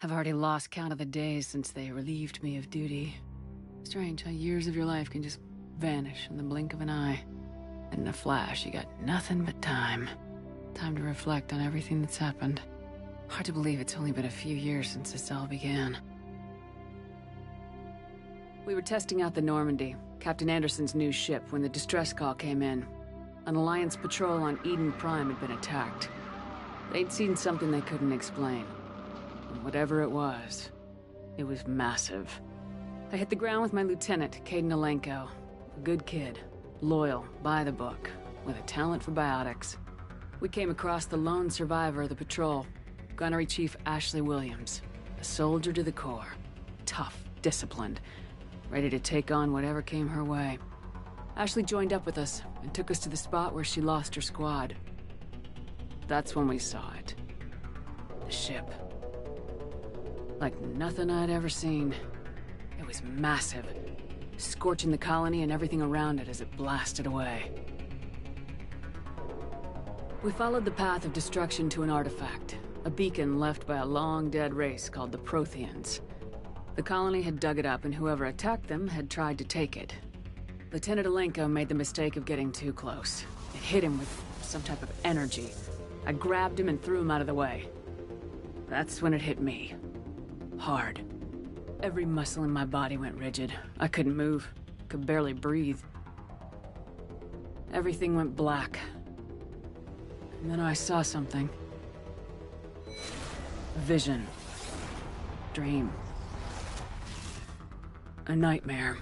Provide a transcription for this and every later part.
I've already lost count of the days since they relieved me of duty. Strange how years of your life can just vanish in the blink of an eye. And in a flash, you got nothing but time. Time to reflect on everything that's happened. Hard to believe it's only been a few years since this all began. We were testing out the Normandy, Captain Anderson's new ship, when the distress call came in. An Alliance patrol on Eden Prime had been attacked. They'd seen something they couldn't explain. And whatever it was massive. I hit the ground with my lieutenant, Caden Alenko. A good kid, loyal, by the book, with a talent for biotics. We came across the lone survivor of the patrol, Gunnery Chief Ashley Williams. A soldier to the core. Tough, disciplined, ready to take on whatever came her way. Ashley joined up with us and took us to the spot where she lost her squad. That's when we saw it. The ship. Like nothing I'd ever seen. It was massive, scorching the colony and everything around it as it blasted away. We followed the path of destruction to an artifact, a beacon left by a long-dead race called the Protheans. The colony had dug it up, and whoever attacked them had tried to take it. Lieutenant Alenko made the mistake of getting too close. It hit him with some type of energy. I grabbed him and threw him out of the way. That's when it hit me. Hard. Every muscle in my body went rigid. I couldn't move. Could barely breathe. Everything went black. And then I saw something. Vision. Dream. A nightmare.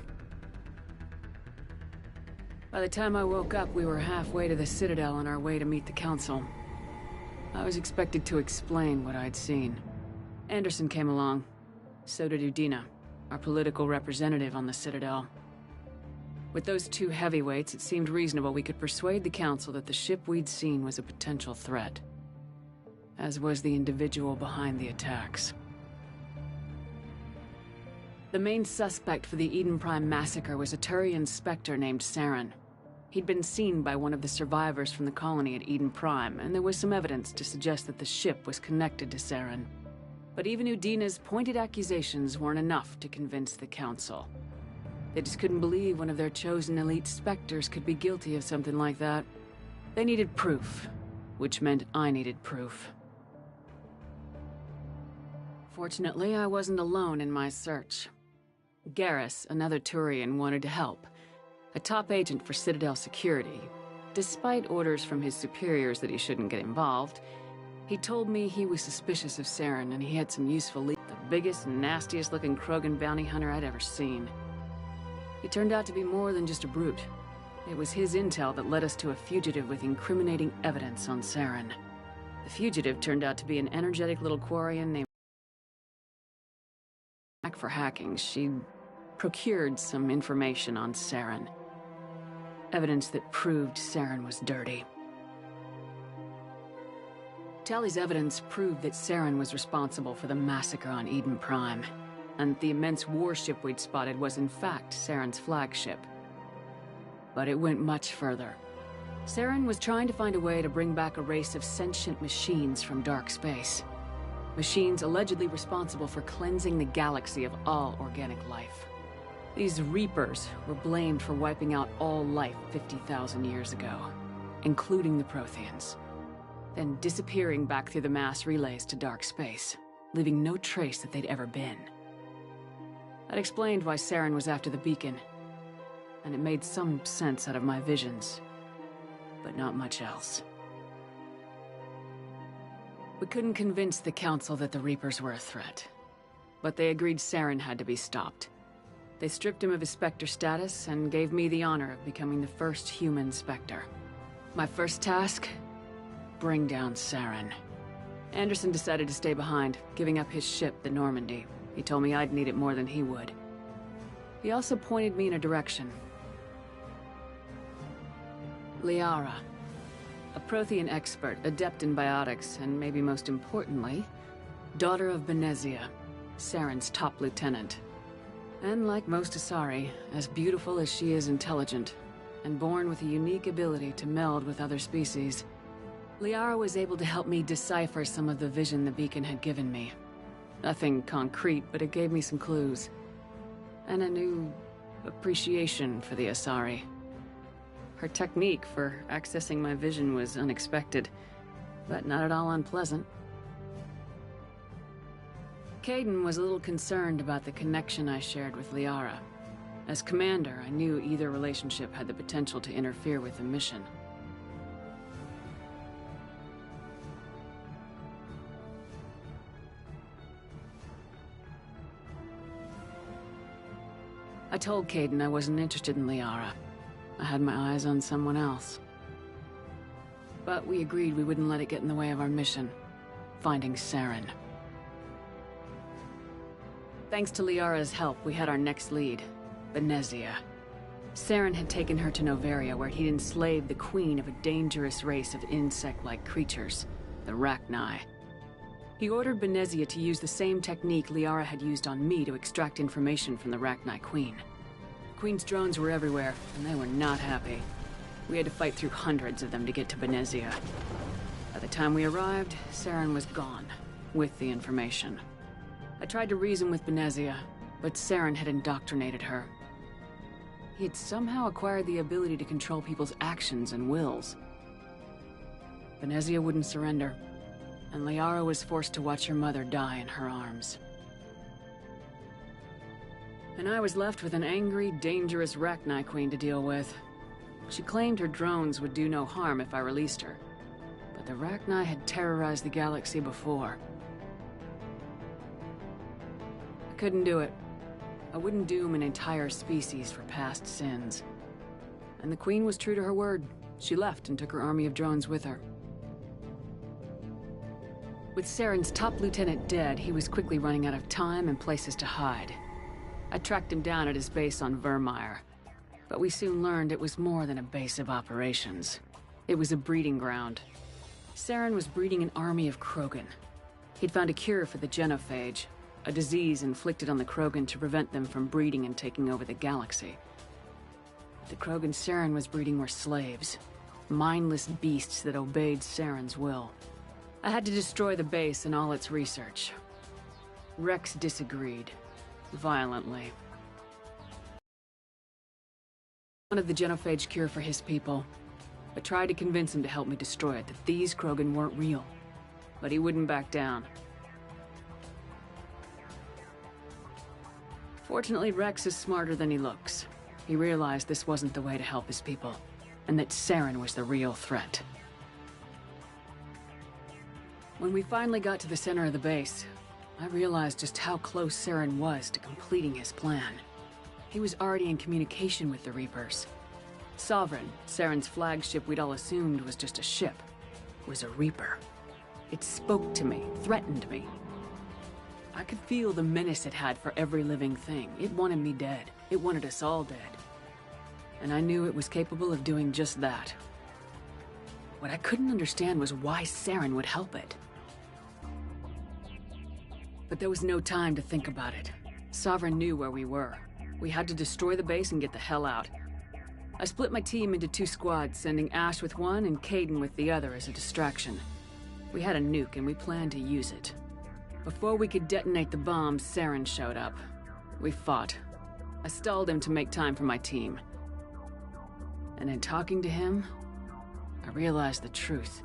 By the time I woke up, we were halfway to the Citadel on our way to meet the Council. I was expected to explain what I'd seen. Anderson came along. So did Udina, our political representative on the Citadel. With those two heavyweights, it seemed reasonable we could persuade the Council that the ship we'd seen was a potential threat. As was the individual behind the attacks. The main suspect for the Eden Prime massacre was a Turian Spectre named Saren. He'd been seen by one of the survivors from the colony at Eden Prime, and there was some evidence to suggest that the ship was connected to Saren. But even Udina's pointed accusations weren't enough to convince the Council. They just couldn't believe one of their chosen elite Spectres could be guilty of something like that. They needed proof, which meant I needed proof. Fortunately, I wasn't alone in my search. Garrus, another Turian, wanted to help. A top agent for Citadel security. Despite orders from his superiors that he shouldn't get involved, he told me he was suspicious of Saren and he had some useful leads. The biggest, nastiest-looking Krogan bounty hunter I'd ever seen. He turned out to be more than just a brute. It was his intel that led us to a fugitive with incriminating evidence on Saren. The fugitive turned out to be an energetic little Quarian named for hacking. She procured some information on Saren. Evidence that proved Saren was dirty. Tally's evidence proved that Saren was responsible for the massacre on Eden Prime, and the immense warship we'd spotted was in fact Saren's flagship. But it went much further. Saren was trying to find a way to bring back a race of sentient machines from dark space. Machines allegedly responsible for cleansing the galaxy of all organic life. These Reapers were blamed for wiping out all life 50,000 years ago, including the Protheans, then disappearing back through the mass relays to dark space, leaving no trace that they'd ever been. That explained why Saren was after the beacon, and it made some sense out of my visions, but not much else. We couldn't convince the Council that the Reapers were a threat, but they agreed Saren had to be stopped. They stripped him of his Spectre status and gave me the honor of becoming the first human Spectre. My first task? Bring down Saren. Anderson decided to stay behind, giving up his ship, the Normandy. He told me I'd need it more than he would. He also pointed me in a direction. Liara. A Prothean expert, adept in biotics, and maybe most importantly, daughter of Benezia, Saren's top lieutenant. And like most Asari, as beautiful as she is intelligent, and born with a unique ability to meld with other species. Liara was able to help me decipher some of the vision the beacon had given me. Nothing concrete, but it gave me some clues. And a new appreciation for the Asari. Her technique for accessing my vision was unexpected, but not at all unpleasant. Kaidan was a little concerned about the connection I shared with Liara. As commander, I knew either relationship had the potential to interfere with the mission. I told Kaidan I wasn't interested in Liara. I had my eyes on someone else. But we agreed we wouldn't let it get in the way of our mission, finding Saren. Thanks to Liara's help, we had our next lead, Benezia. Saren had taken her to Noveria, where he'd enslaved the queen of a dangerous race of insect-like creatures, the Rachni. He ordered Benezia to use the same technique Liara had used on me to extract information from the Rachni queen. The queen's drones were everywhere, and they were not happy. We had to fight through hundreds of them to get to Benezia. By the time we arrived, Saren was gone, with the information. I tried to reason with Benezia, but Saren had indoctrinated her. He had somehow acquired the ability to control people's actions and wills. Benezia wouldn't surrender, and Liara was forced to watch her mother die in her arms. And I was left with an angry, dangerous Rachni queen to deal with. She claimed her drones would do no harm if I released her, but the Rachni had terrorized the galaxy before. I couldn't do it. I wouldn't doom an entire species for past sins. And the queen was true to her word. She left and took her army of drones with her. With Saren's top lieutenant dead, he was quickly running out of time and places to hide. I tracked him down at his base on Vermeer, but we soon learned it was more than a base of operations. It was a breeding ground. Saren was breeding an army of Krogan. He'd found a cure for the genophage, a disease inflicted on the Krogan to prevent them from breeding and taking over the galaxy. The Krogan Saren was breeding were slaves, mindless beasts that obeyed Saren's will. I had to destroy the base and all its research. Rex disagreed, violently. He wanted the genophage cure for his people. I tried to convince him to help me destroy it, that these Krogan weren't real. But he wouldn't back down. Fortunately, Rex is smarter than he looks. He realized this wasn't the way to help his people, and that Saren was the real threat. When we finally got to the center of the base, I realized just how close Saren was to completing his plan. He was already in communication with the Reapers. Sovereign, Saren's flagship we'd all assumed was just a ship, was a Reaper. It spoke to me, threatened me. I could feel the menace it had for every living thing. It wanted me dead. It wanted us all dead. And I knew it was capable of doing just that. What I couldn't understand was why Saren would help it. But there was no time to think about it. Sovereign knew where we were. We had to destroy the base and get the hell out. I split my team into 2 squads, sending Ash with one and Kaidan with the other as a distraction. We had a nuke and we planned to use it. Before we could detonate the bomb, Saren showed up. We fought. I stalled him to make time for my team. And in talking to him, I realized the truth.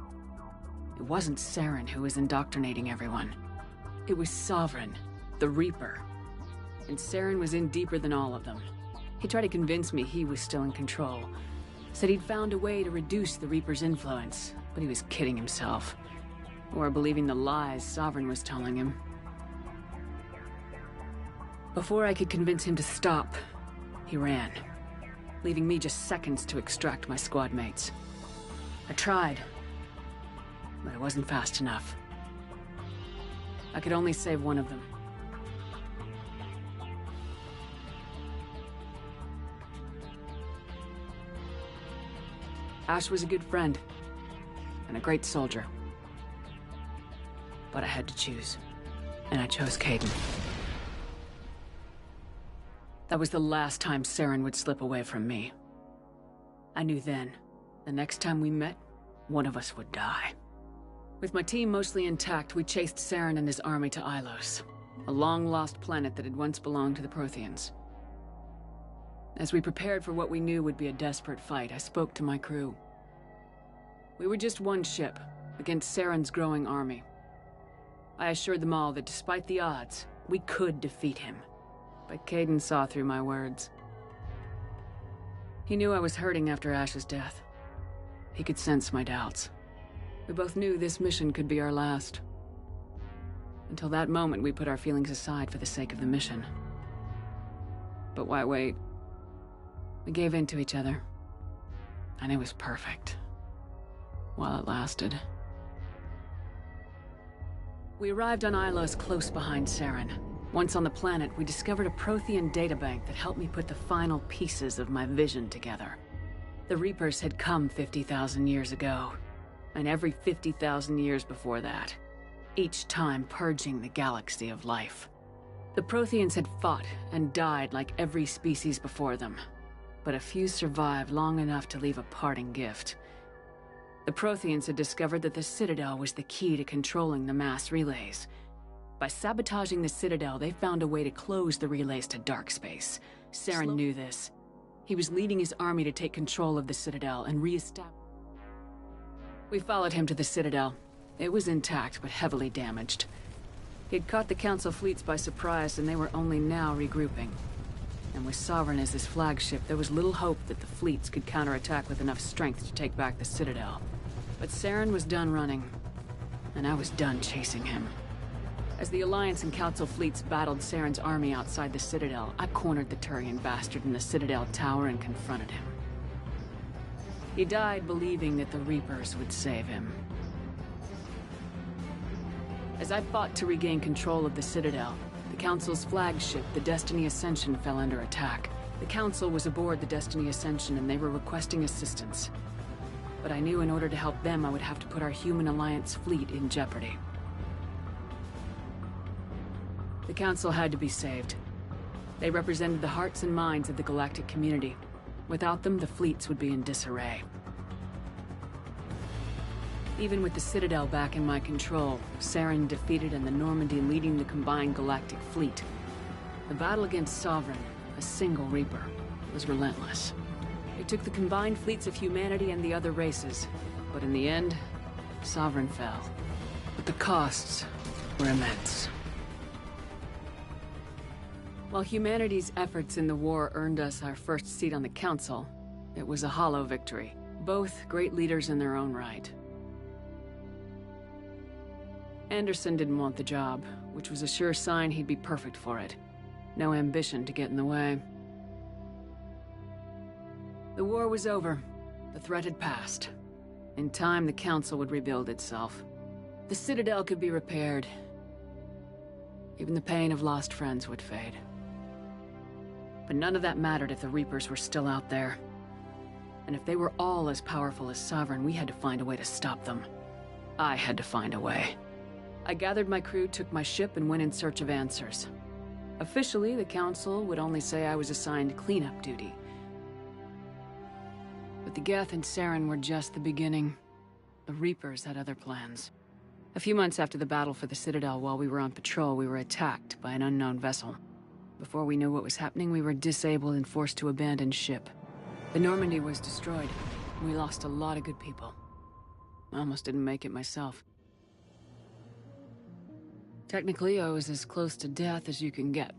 It wasn't Saren who was indoctrinating everyone. It was Sovereign, the Reaper. And Saren was in deeper than all of them. He tried to convince me he was still in control. Said he'd found a way to reduce the Reaper's influence, but he was kidding himself. Or believing the lies Sovereign was telling him. Before I could convince him to stop, he ran, leaving me just seconds to extract my squad mates. I tried, but I wasn't fast enough. I could only save one of them. Ash was a good friend, and a great soldier. But I had to choose, and I chose Kaidan. That was the last time Saren would slip away from me. I knew then, the next time we met, one of us would die. With my team mostly intact, we chased Saren and his army to Ilos. a long-lost planet that had once belonged to the Protheans. As we prepared for what we knew would be a desperate fight, I spoke to my crew. We were just one ship against Saren's growing army. I assured them all that despite the odds, we could defeat him. But Caden saw through my words. He knew I was hurting after Ash's death. He could sense my doubts. We both knew this mission could be our last. Until that moment, we put our feelings aside for the sake of the mission. But why wait? We gave in to each other. And it was perfect. While it lasted. We arrived on Ilos close behind Saren. Once on the planet, we discovered a Prothean databank that helped me put the final pieces of my vision together. The Reapers had come 50,000 years ago, and every 50,000 years before that, each time purging the galaxy of life. The Protheans had fought and died like every species before them, but a few survived long enough to leave a parting gift. The Protheans had discovered that the Citadel was the key to controlling the mass relays. By sabotaging the Citadel, they found a way to close the relays to dark space. Saren knew this. He was leading his army to take control of the Citadel and re-establish. We followed him to the Citadel. It was intact, but heavily damaged. He had caught the Council fleets by surprise, and they were only now regrouping. And with Sovereign as his flagship, there was little hope that the fleets could counterattack with enough strength to take back the Citadel. But Saren was done running, and I was done chasing him. As the Alliance and Council fleets battled Saren's army outside the Citadel, I cornered the Turian bastard in the Citadel tower and confronted him. He died believing that the Reapers would save him. As I fought to regain control of the Citadel, the Council's flagship, the Destiny Ascension, fell under attack. The Council was aboard the Destiny Ascension and they were requesting assistance. But I knew in order to help them, I would have to put our Human Alliance fleet in jeopardy. The Council had to be saved. They represented the hearts and minds of the galactic community. Without them, the fleets would be in disarray. Even with the Citadel back in my control, Saren defeated and the Normandy leading the combined galactic fleet. The battle against Sovereign, a single Reaper, was relentless. It took the combined fleets of humanity and the other races, but in the end, Sovereign fell. But the costs were immense. While humanity's efforts in the war earned us our first seat on the Council, it was a hollow victory. Both great leaders in their own right. Anderson didn't want the job, which was a sure sign he'd be perfect for it. No ambition to get in the way. The war was over. The threat had passed. In time, the Council would rebuild itself. The Citadel could be repaired. Even the pain of lost friends would fade. But none of that mattered if the Reapers were still out there. And if they were all as powerful as Sovereign, we had to find a way to stop them. I had to find a way. I gathered my crew, took my ship, and went in search of answers. Officially, the Council would only say I was assigned cleanup duty. But the Geth and Saren were just the beginning. The Reapers had other plans. A few months after the battle for the Citadel, while we were on patrol, we were attacked by an unknown vessel. Before we knew what was happening, we were disabled and forced to abandon ship. The Normandy was destroyed. We lost a lot of good people. I almost didn't make it myself. Technically, I was as close to death as you can get.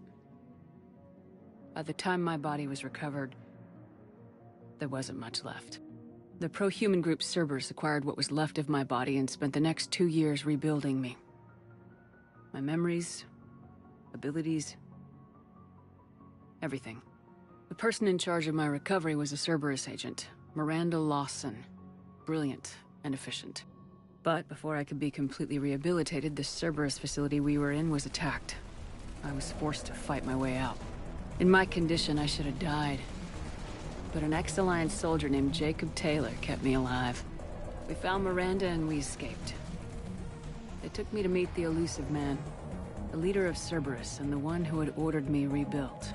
By the time my body was recovered, there wasn't much left. The pro-human group Cerberus acquired what was left of my body and spent the next 2 years rebuilding me. My memories, abilities, everything. The person in charge of my recovery was a Cerberus agent, Miranda Lawson. Brilliant and efficient. But before I could be completely rehabilitated, the Cerberus facility we were in was attacked. I was forced to fight my way out. In my condition, I should have died. But an ex-Alliance soldier named Jacob Taylor kept me alive. We found Miranda and we escaped. They took me to meet the Elusive Man, the leader of Cerberus and the one who had ordered me rebuilt.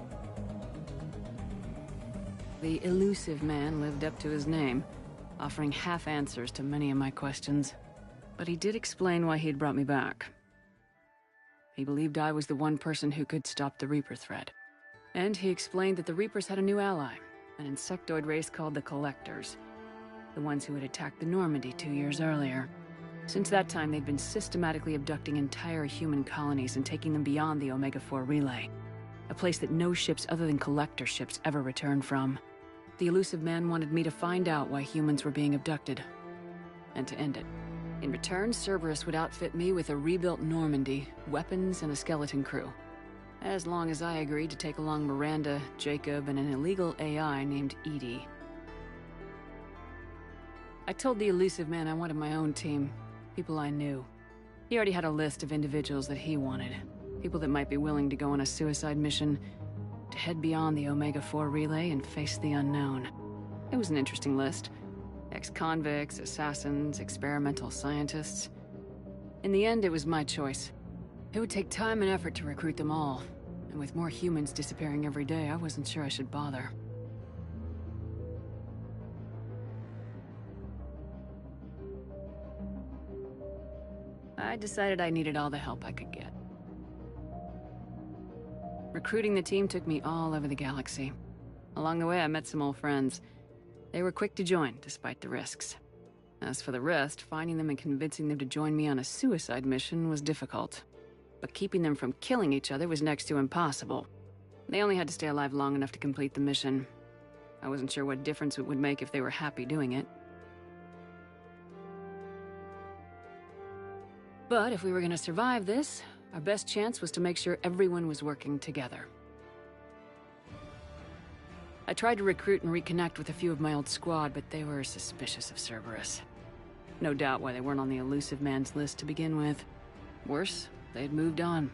The Elusive Man lived up to his name, offering half answers to many of my questions. But he did explain why he'd brought me back. He believed I was the one person who could stop the Reaper threat. And he explained that the Reapers had a new ally, an insectoid race called the Collectors, the ones who had attacked the Normandy 2 years earlier. Since that time, they'd been systematically abducting entire human colonies and taking them beyond the Omega-4 relay, a place that no ships other than Collector ships ever returned from. The elusive man wanted me to find out why humans were being abducted, and to end it. In return, Cerberus would outfit me with a rebuilt Normandy, weapons, and a skeleton crew. As long as I agreed to take along Miranda, Jacob, and an illegal AI named Edie. I told the elusive man I wanted my own team, people I knew. He already had a list of individuals that he wanted, people that might be willing to go on a suicide mission, to head beyond the Omega-4 relay and face the unknown. It was an interesting list. Ex-convicts, assassins, experimental scientists. In the end, it was my choice. It would take time and effort to recruit them all, and with more humans disappearing every day, I wasn't sure I should bother. I decided I needed all the help I could get. Recruiting the team took me all over the galaxy. Along the way, I met some old friends. They were quick to join, despite the risks. As for the rest, finding them and convincing them to join me on a suicide mission was difficult. But keeping them from killing each other was next to impossible. They only had to stay alive long enough to complete the mission. I wasn't sure what difference it would make if they were happy doing it. But if we were going to survive this, our best chance was to make sure everyone was working together. I tried to recruit and reconnect with a few of my old squad, but they were suspicious of Cerberus. No doubt why they weren't on the elusive man's list to begin with. Worse, they'd moved on.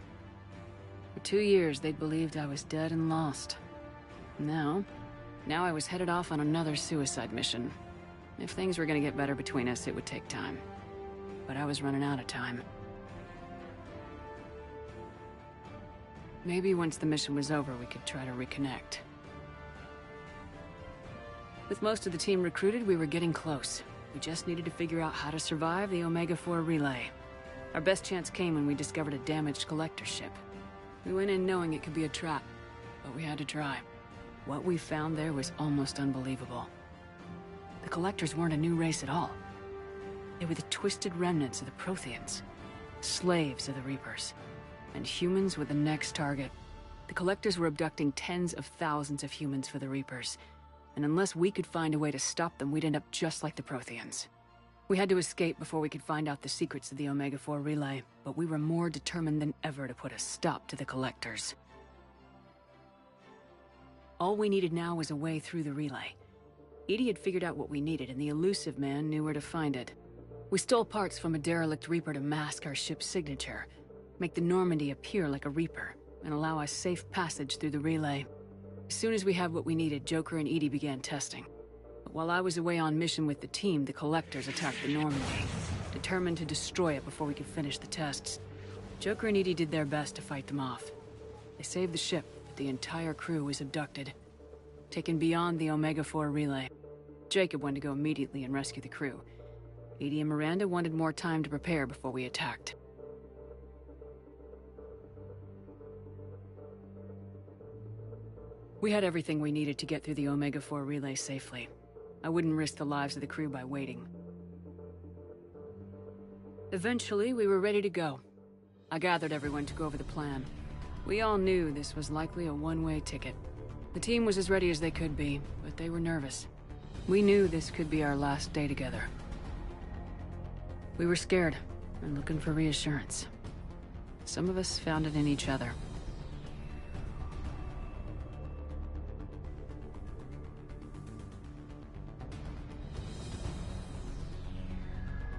For 2 years, they'd believed I was dead and lost. Now I was headed off on another suicide mission. If things were gonna get better between us, it would take time. But I was running out of time. Maybe once the mission was over, we could try to reconnect. With most of the team recruited, we were getting close. We just needed to figure out how to survive the Omega-4 relay. Our best chance came when we discovered a damaged collector ship. We went in knowing it could be a trap, but we had to try. What we found there was almost unbelievable. The collectors weren't a new race at all. They were the twisted remnants of the Protheans, slaves of the Reapers, and humans were the next target. The collectors were abducting tens of thousands of humans for the Reapers, and unless we could find a way to stop them, we'd end up just like the Protheans. We had to escape before we could find out the secrets of the Omega-4 relay, but we were more determined than ever to put a stop to the collectors. All we needed now was a way through the relay. Edie had figured out what we needed, and the elusive man knew where to find it. We stole parts from a derelict Reaper to mask our ship's signature, make the Normandy appear like a Reaper, and allow us safe passage through the relay. As soon as we had what we needed, Joker and Edie began testing. But while I was away on mission with the team, the collectors attacked the Normandy, determined to destroy it before we could finish the tests. Joker and Edie did their best to fight them off. They saved the ship, but the entire crew was abducted, taken beyond the Omega-4 relay. Jacob went to go immediately and rescue the crew. Edie and Miranda wanted more time to prepare before we attacked. We had everything we needed to get through the Omega-4 relay safely. I wouldn't risk the lives of the crew by waiting. Eventually, we were ready to go. I gathered everyone to go over the plan. We all knew this was likely a one-way ticket. The team was as ready as they could be, but they were nervous. We knew this could be our last day together. We were scared and looking for reassurance. Some of us found it in each other.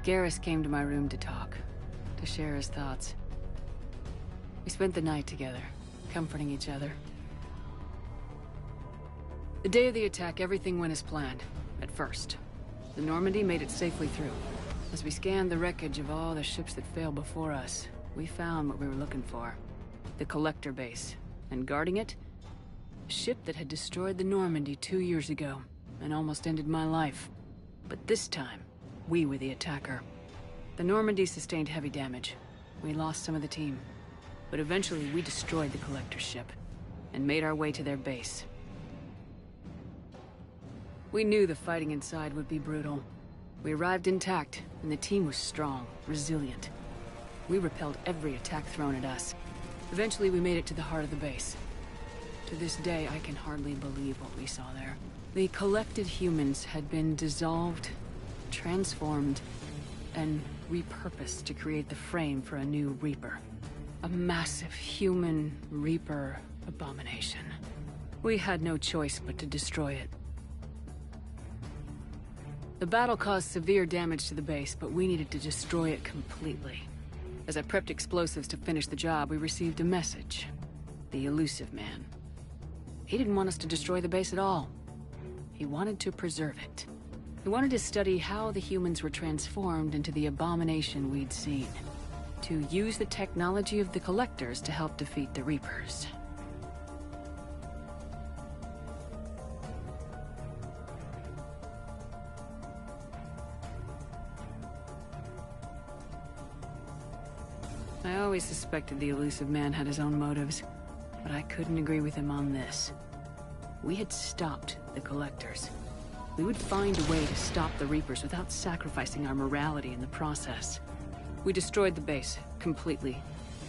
Garrus came to my room to talk, to share his thoughts. We spent the night together, comforting each other. The day of the attack, everything went as planned, at first. The Normandy made it safely through. As we scanned the wreckage of all the ships that failed before us, we found what we were looking for. The Collector base, and guarding it, a ship that had destroyed the Normandy 2 years ago, and almost ended my life. But this time, we were the attacker. The Normandy sustained heavy damage. We lost some of the team. But eventually we destroyed the Collector ship and made our way to their base. We knew the fighting inside would be brutal. We arrived intact, and the team was strong, resilient. We repelled every attack thrown at us. Eventually we made it to the heart of the base. To this day, I can hardly believe what we saw there. The collected humans had been dissolved, transformed, and repurposed to create the frame for a new Reaper. A massive human Reaper abomination. We had no choice but to destroy it. The battle caused severe damage to the base, but we needed to destroy it completely. As I prepped explosives to finish the job, we received a message. The elusive man. He didn't want us to destroy the base at all. He wanted to preserve it. He wanted to study how the humans were transformed into the abomination we'd seen. To use the technology of the Collectors to help defeat the Reapers. I always suspected the elusive man had his own motives, but I couldn't agree with him on this. We had stopped the Collectors. We would find a way to stop the Reapers without sacrificing our morality in the process. We destroyed the base, completely,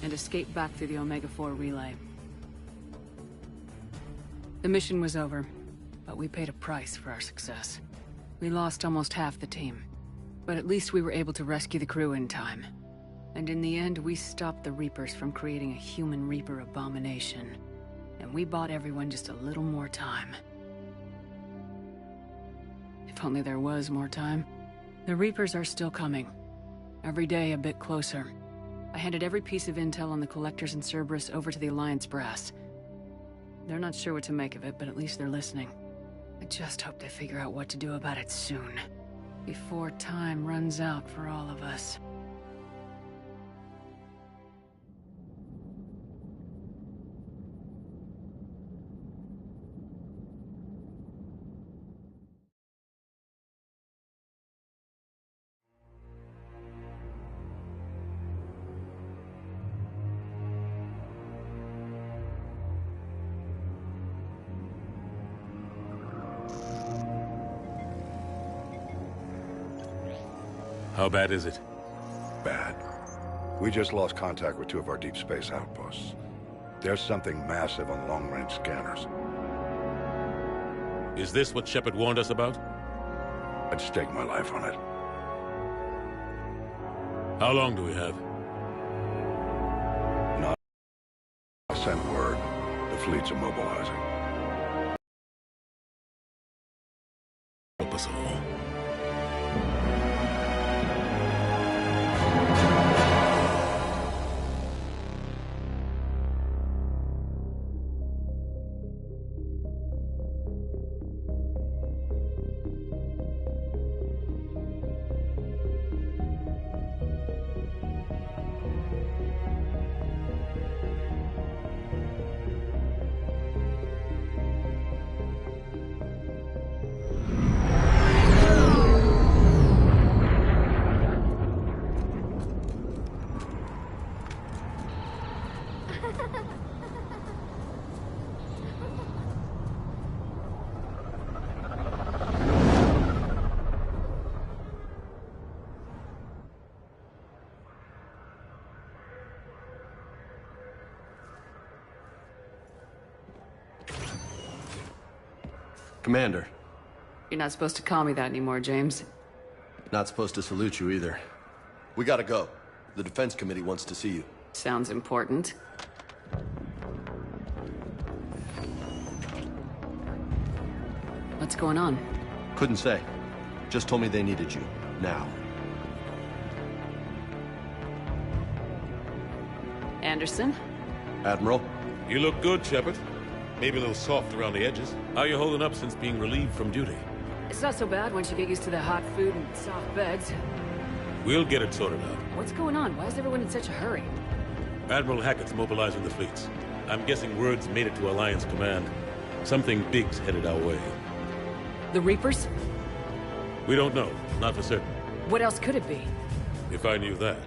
and escaped back through the Omega-4 relay. The mission was over, but we paid a price for our success. We lost almost half the team, but at least we were able to rescue the crew in time. And in the end, we stopped the Reapers from creating a human Reaper abomination. And we bought everyone just a little more time. If only there was more time. The Reapers are still coming. Every day a bit closer. I handed every piece of intel on the Collectors and Cerberus over to the Alliance brass. They're not sure what to make of it, but at least they're listening. I just hope they figure out what to do about it soon. Before time runs out for all of us. How bad is it? Bad. We just lost contact with 2 of our deep space outposts. There's something massive on long-range scanners. Is this what Shepard warned us about? I'd stake my life on it. How long do we have? Not sent word. The fleet's immobilizing. Help us all. Commander. You're not supposed to call me that anymore, James. Not supposed to salute you either. We gotta go. The Defense Committee wants to see you. Sounds important. What's going on? Couldn't say. Just told me they needed you. Now. Anderson? Admiral? You look good, Shepard. Maybe a little soft around the edges. How are you holding up since being relieved from duty? It's not so bad once you get used to the hot food and soft beds. We'll get it sorted out. What's going on? Why is everyone in such a hurry? Admiral Hackett's mobilizing the fleets. I'm guessing word's made it to Alliance Command. Something big's headed our way. The Reapers? We don't know. Not for certain. What else could it be? If I knew that.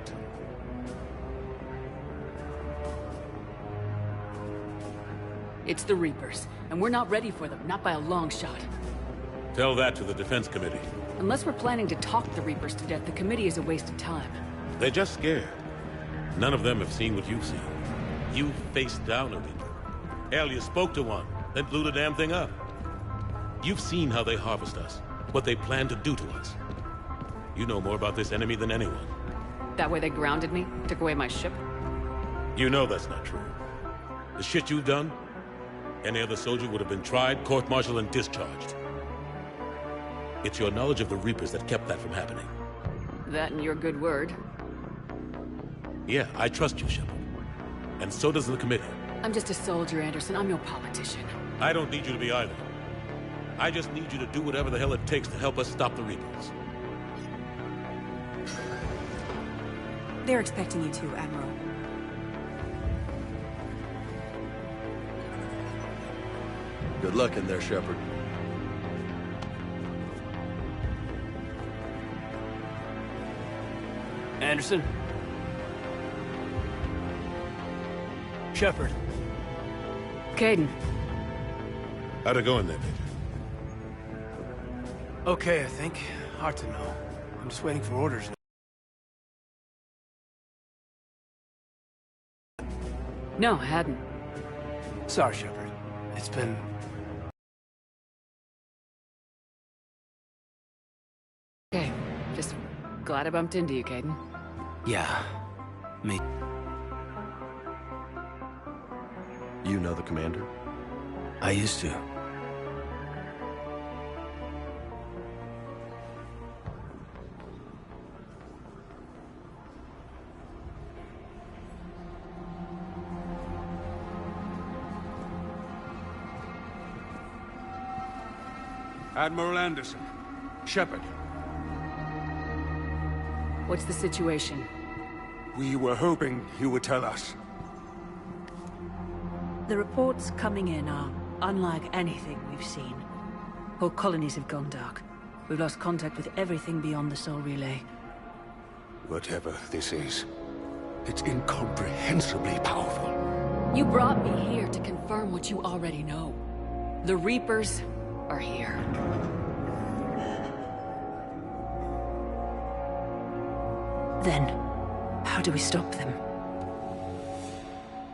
It's the Reapers, and we're not ready for them, not by a long shot. Tell that to the Defense Committee. Unless we're planning to talk the Reapers to death, the committee is a waste of time. They're just scared. None of them have seen what you've seen. You faced down a Reaper. Hell, you spoke to one, then blew the damn thing up. You've seen how they harvest us, what they plan to do to us. You know more about this enemy than anyone. That way they grounded me, took away my ship. You know that's not true. The shit you've done, any other soldier would have been tried, court-martialed, and discharged. It's your knowledge of the Reapers that kept that from happening. That and your good word. Yeah, I trust you, Shepard. And so does the committee. I'm just a soldier, Anderson. I'm no politician. I don't need you to be either. I just need you to do whatever the hell it takes to help us stop the Reapers. They're expecting you to, Admiral. Good luck in there, Shepard. Anderson? Shepard. Caden. How'd it go in there, Major? Okay, I think. Hard to know. I'm just waiting for orders now. No, I hadn't. Sorry, Shepard. It's been... Okay, just glad I bumped into you, Caden. Yeah. Me. You know the commander? I used to. Admiral Anderson. Shepard. What's the situation? We were hoping you would tell us. The reports coming in are unlike anything we've seen. Whole colonies have gone dark. We've lost contact with everything beyond the Sol Relay. Whatever this is, it's incomprehensibly powerful. You brought me here to confirm what you already know. The Reapers are here. Then, how do we stop them?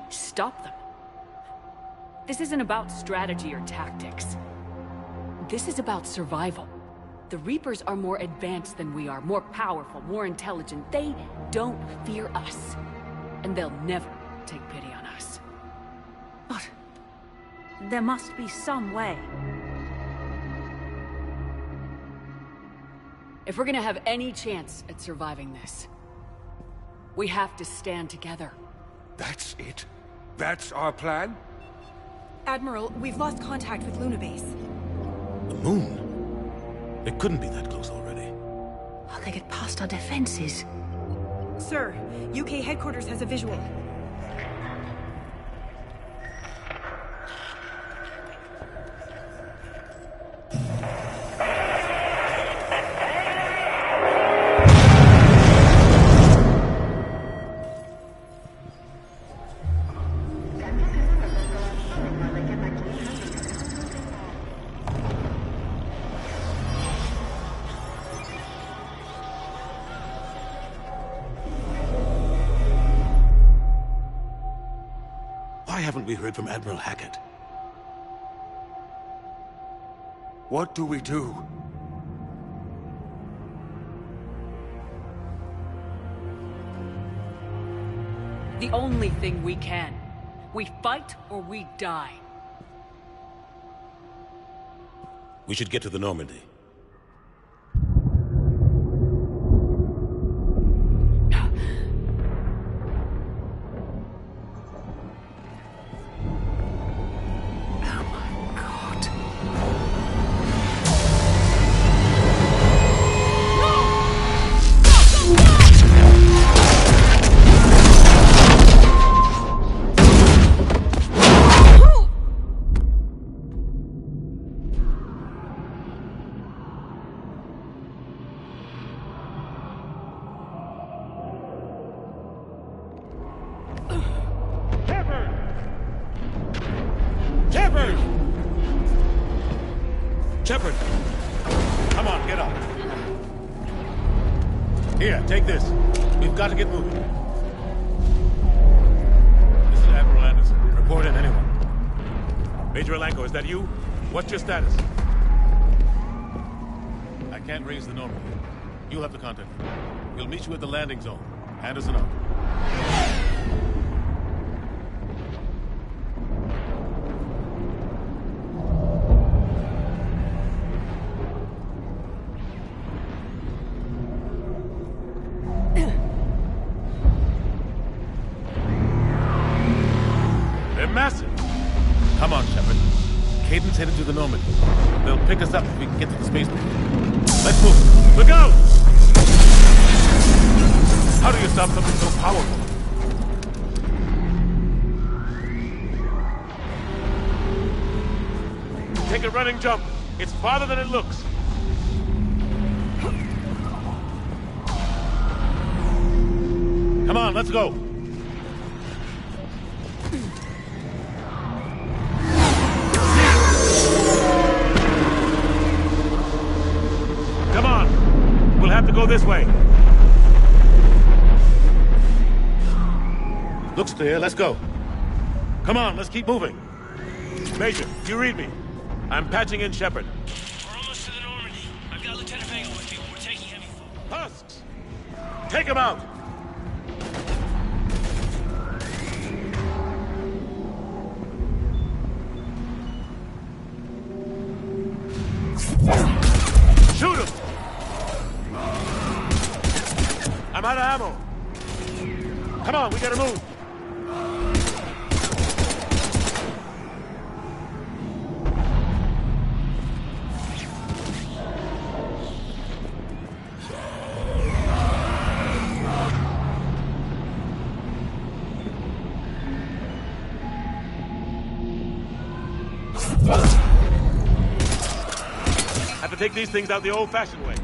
Stop them? This isn't about strategy or tactics. This is about survival. The Reapers are more advanced than we are, more powerful, more intelligent. They don't fear us. And they'll never take pity on us. But there must be some way. If we're gonna have any chance at surviving this, we have to stand together. That's it? That's our plan? Admiral, we've lost contact with Luna Base. The moon? It couldn't be that close already. How'd they get past our defenses? Sir, UK headquarters has a visual. Why haven't we heard from Admiral Hackett? What do we do? The only thing we can. We fight or we die. We should get to the Normandy. Shepard! Shepard! Come on, get up. Here, take this. We've got to get moving. This is Admiral Anderson. Report in, anyone. Major Alanko, is that you? What's your status? I can't raise the normal. You'll have to contact me. We'll meet you at the landing zone. Anderson out. They're massive. Come on, Shepard. Caden's headed to the Normandy. They'll pick us up if we can get to the spaceport. Let's move. Look out! How do you stop something so powerful? Take a running jump. It's farther than it looks. Come on, let's go. Come on. We'll have to go this way. Looks clear. Let's go. Come on, let's keep moving. Major, you read me. I'm patching in Shepard. We're almost to the Normandy. I've got Lieutenant Vega with me. We're taking heavy fire. Husks! Take him out! Shoot him! I'm out of ammo. Come on, we gotta move. Have to take these things out the old-fashioned way.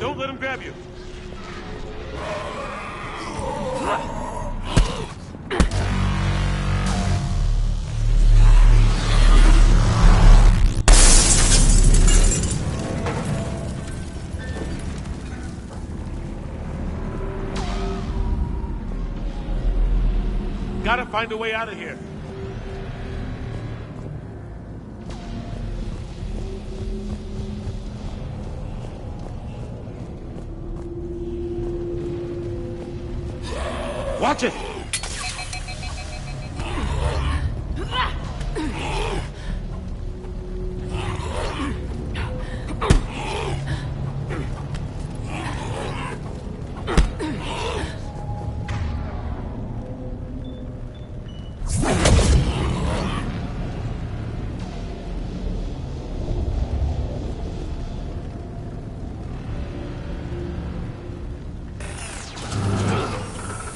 Don't let him grab you. Gotta find a way out of here. Watch it!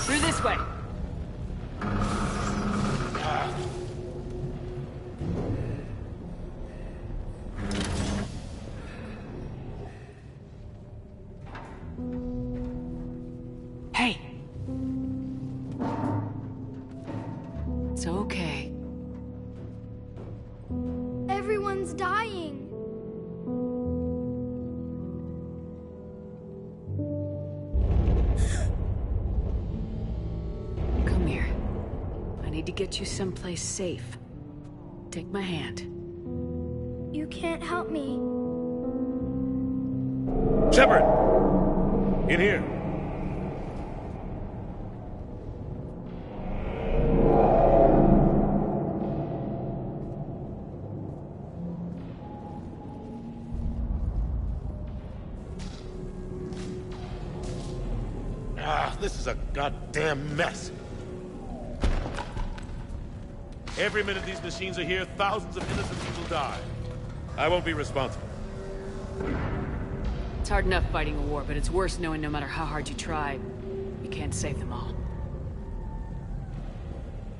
Through this way. Hey. It's okay. Everyone's dying. Come here. I need to get you someplace safe. Take my hand. You can't help me. Shepard! In here. This is a goddamn mess. Every minute these machines are here, thousands of innocent people die. I won't be responsible. It's hard enough fighting a war, but it's worse knowing no matter how hard you try, you can't save them all.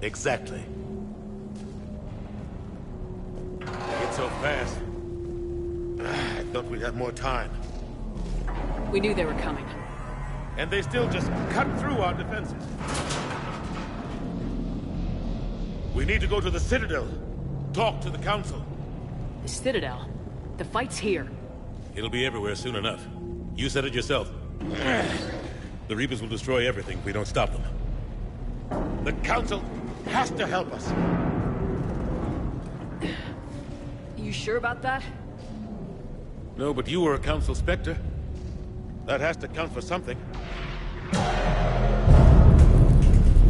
Exactly. It's so fast. Thought we'd have more time. We knew they were coming. And they still just cut through our defenses. We need to go to the Citadel. Talk to the Council. The Citadel? The fight's here. It'll be everywhere soon enough. You said it yourself. The Reapers will destroy everything if we don't stop them. The Council has to help us. You sure about that? No, but you were a Council Spectre. That has to count for something.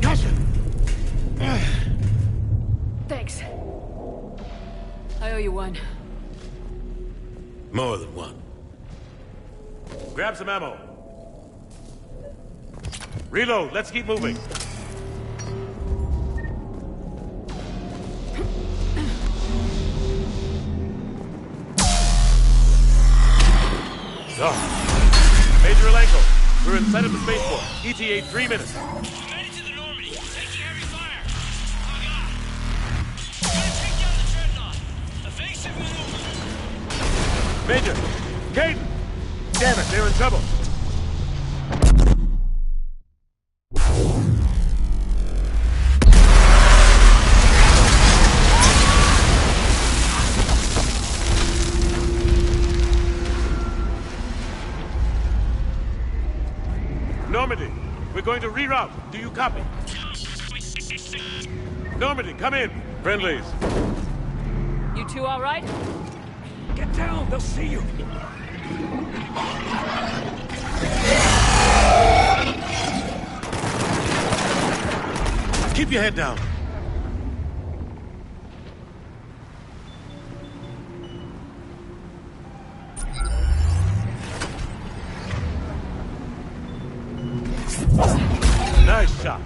Gotcha! Thanks. I owe you one. More than one. Grab some ammo. Reload, let's keep moving. Major Alenko, we're inside of the spaceport. ETA 3 minutes. Headed to the Normandy. Taking heavy fire. Oh, God. Gotta take down the dreadnought. Evasive maneuver. Major! Caden! Damn it, they're in trouble. Normandy, we're going to reroute. Do you copy? Normandy, come in. Friendlies. You two all right? Get down, they'll see you. Keep your head down. Nice shot.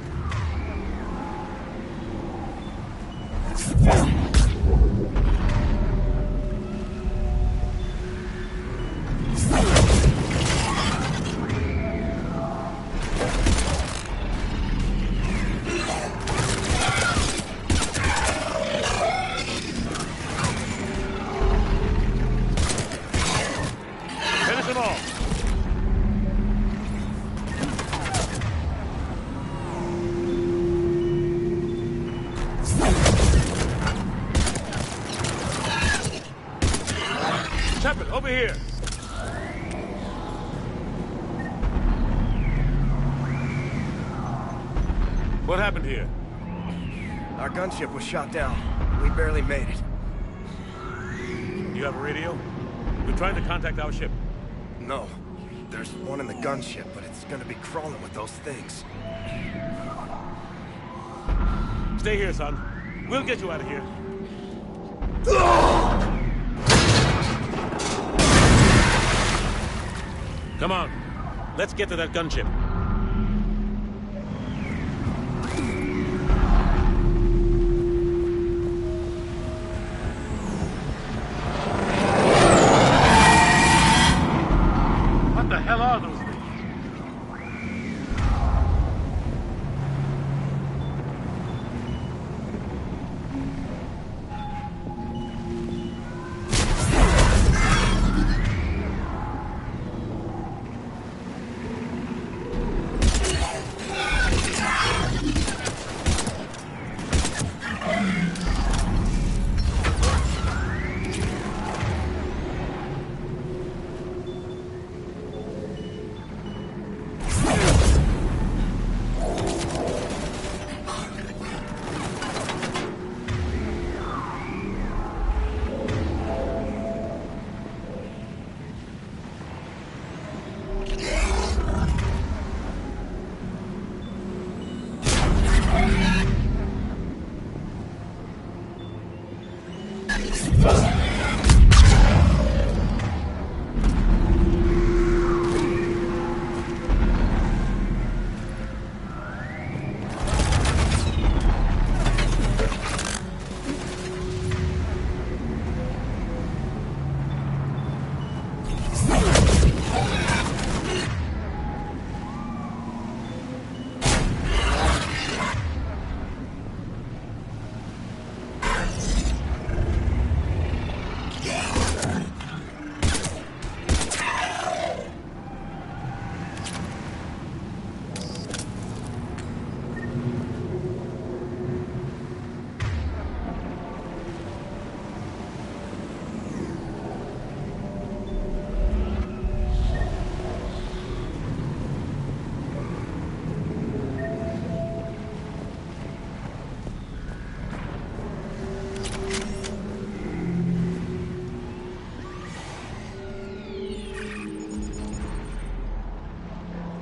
Finish them all. Shepard, over here. What happened here? Our gunship was shot down. We barely made it. You have a radio? We're trying to contact our ship. No. There's one in the gunship, but it's gonna be crawling with those things. Stay here, son. We'll get you out of here. Come on. Let's get to that gunship. What the hell are those things?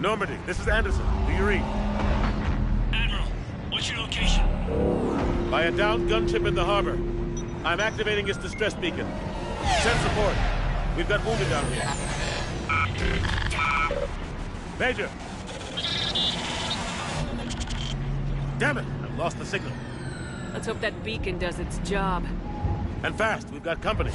Normandy, this is Anderson. Do you read? Admiral, what's your location? By a downed gunship in the harbor. I'm activating its distress beacon. Send support. We've got wounded down here. Major! Damn it! I've lost the signal. Let's hope that beacon does its job. And fast, we've got company.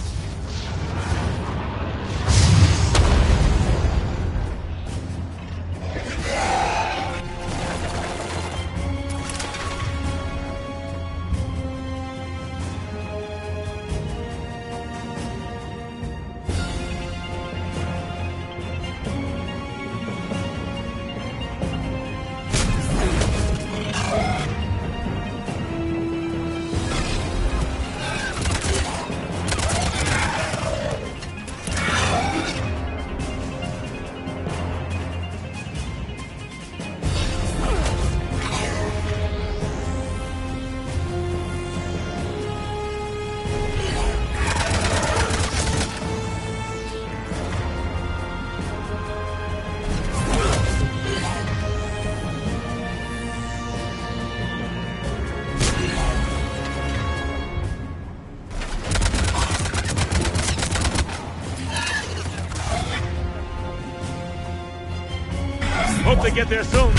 Hope they get there soon.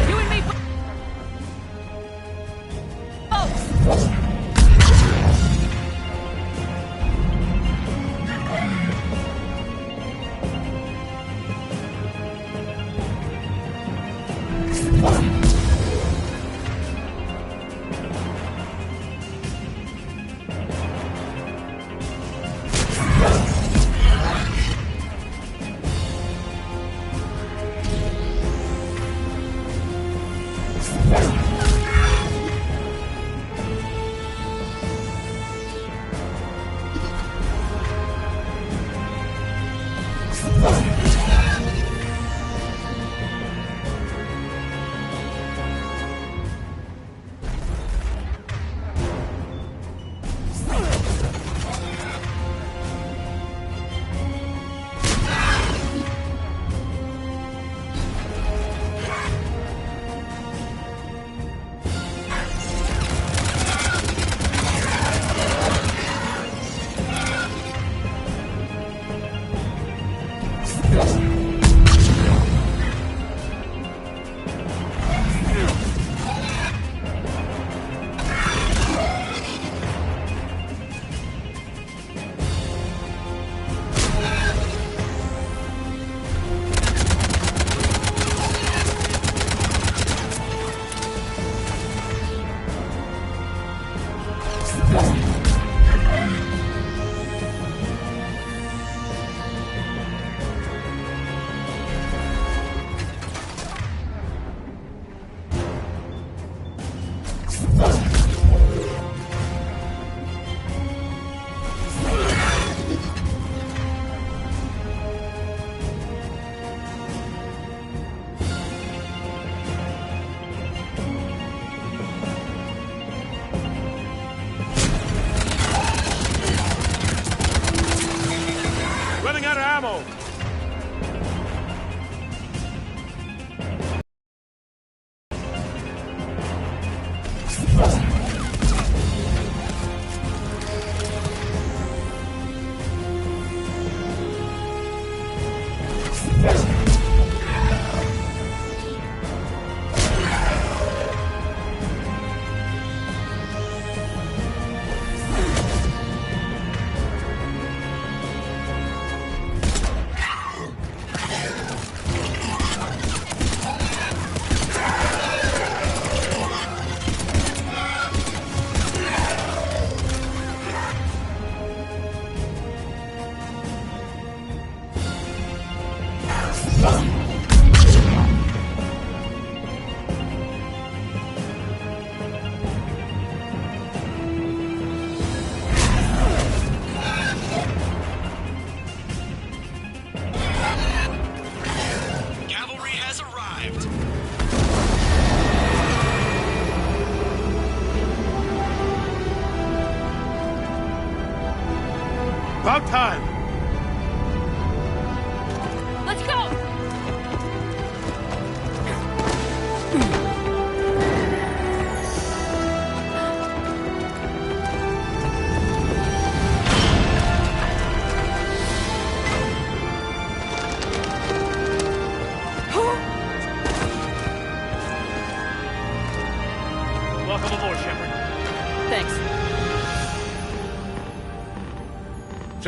You and me. Running out of ammo. About time! Let's go!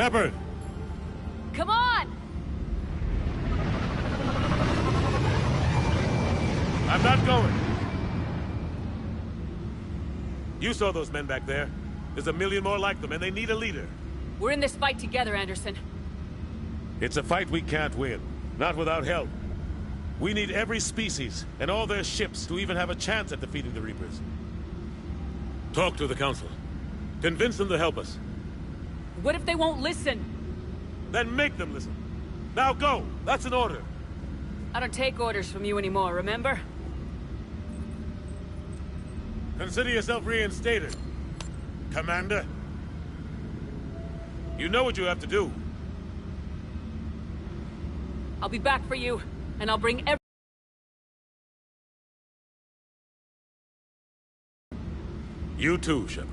Shepard! Come on! I'm not going. You saw those men back there. There's a million more like them, and they need a leader. We're in this fight together, Anderson. It's a fight we can't win. Not without help. We need every species, and all their ships, to even have a chance at defeating the Reapers. Talk to the Council. Convince them to help us. What if they won't listen? Then make them listen. Now go! That's an order. I don't take orders from you anymore, remember? Consider yourself reinstated, Commander. You know what you have to do. I'll be back for you, and I'll bring every... You too, Shepard.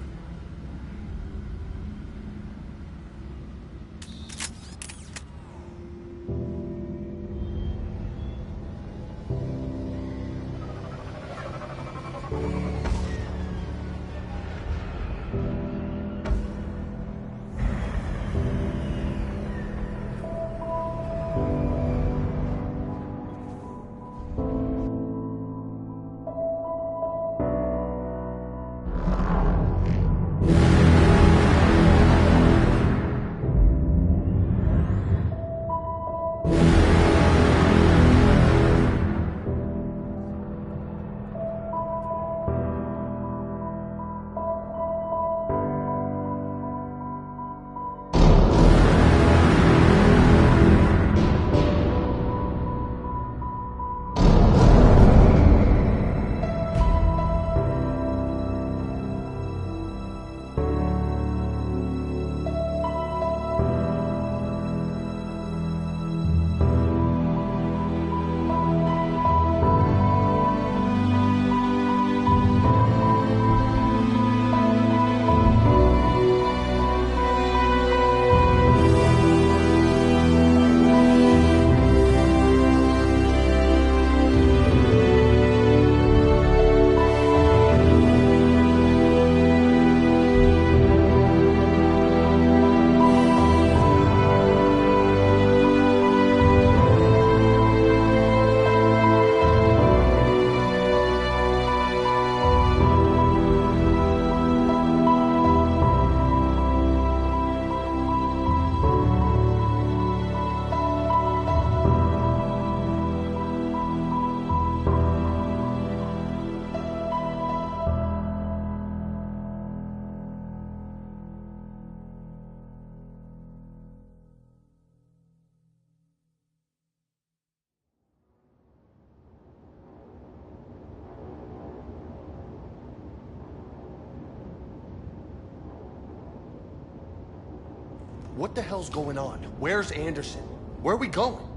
What the hell's going on? Where's Anderson? Where are we going?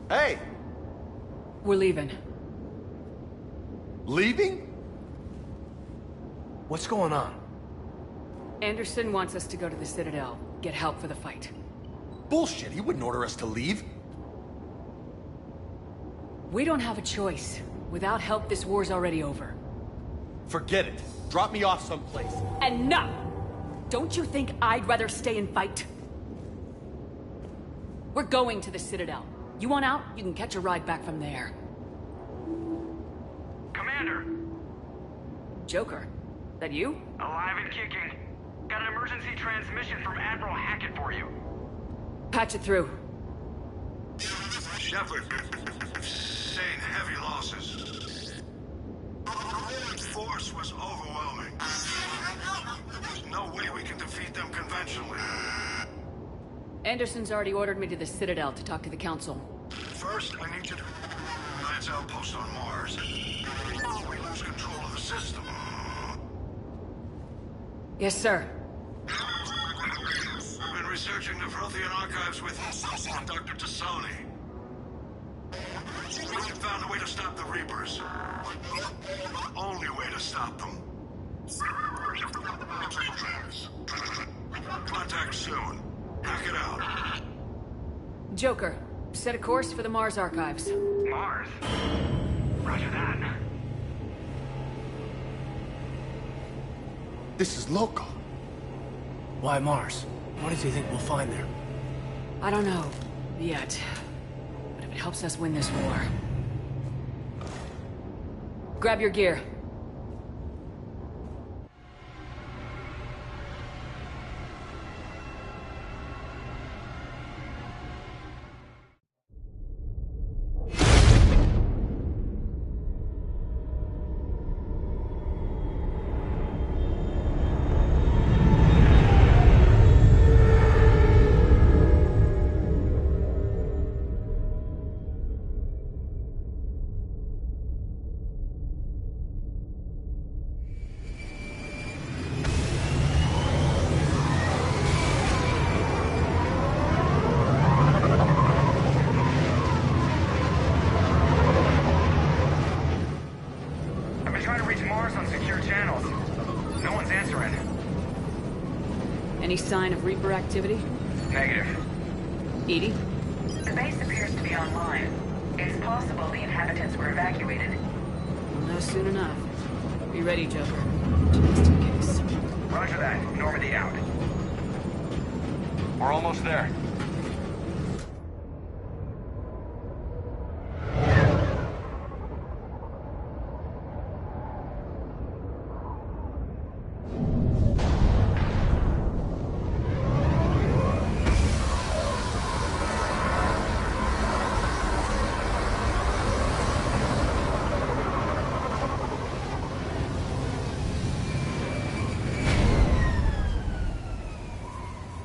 Hey! We're leaving. Leaving? What's going on? Anderson wants us to go to the Citadel, get help for the fight. Bullshit, he wouldn't order us to leave. We don't have a choice. Without help, this war's already over. Forget it. Drop me off someplace. Enough! Don't you think I'd rather stay and fight? We're going to the Citadel. You want out? You can catch a ride back from there. Commander! Joker, that you? Alive and kicking. Got an emergency transmission from Admiral Hackett for you. Patch it through. Shepard, sustained heavy losses. The Roman force was overwhelming. There's no way we can defeat them conventionally. Anderson's already ordered me to the Citadel to talk to the Council. First, I need you to... Lance outpost on Mars. We lose control of the system. Yes, sir. I've been researching the Prothean archives with Dr. Tassoni. We found a way to stop the Reapers. The only way to stop them. Contact soon. Hack it out. Joker, set a course for the Mars archives. Mars? Roger that. This is local. Why Mars? What does he think we'll find there? I don't know. Yet. But if it helps us win this war... Grab your gear. Any sign of Reaper activity? Negative. Edie? The base appears to be online. It's possible the inhabitants were evacuated. We'll know soon enough. Be ready, Joker. Just in case. Roger that. Normandy out. We're almost there.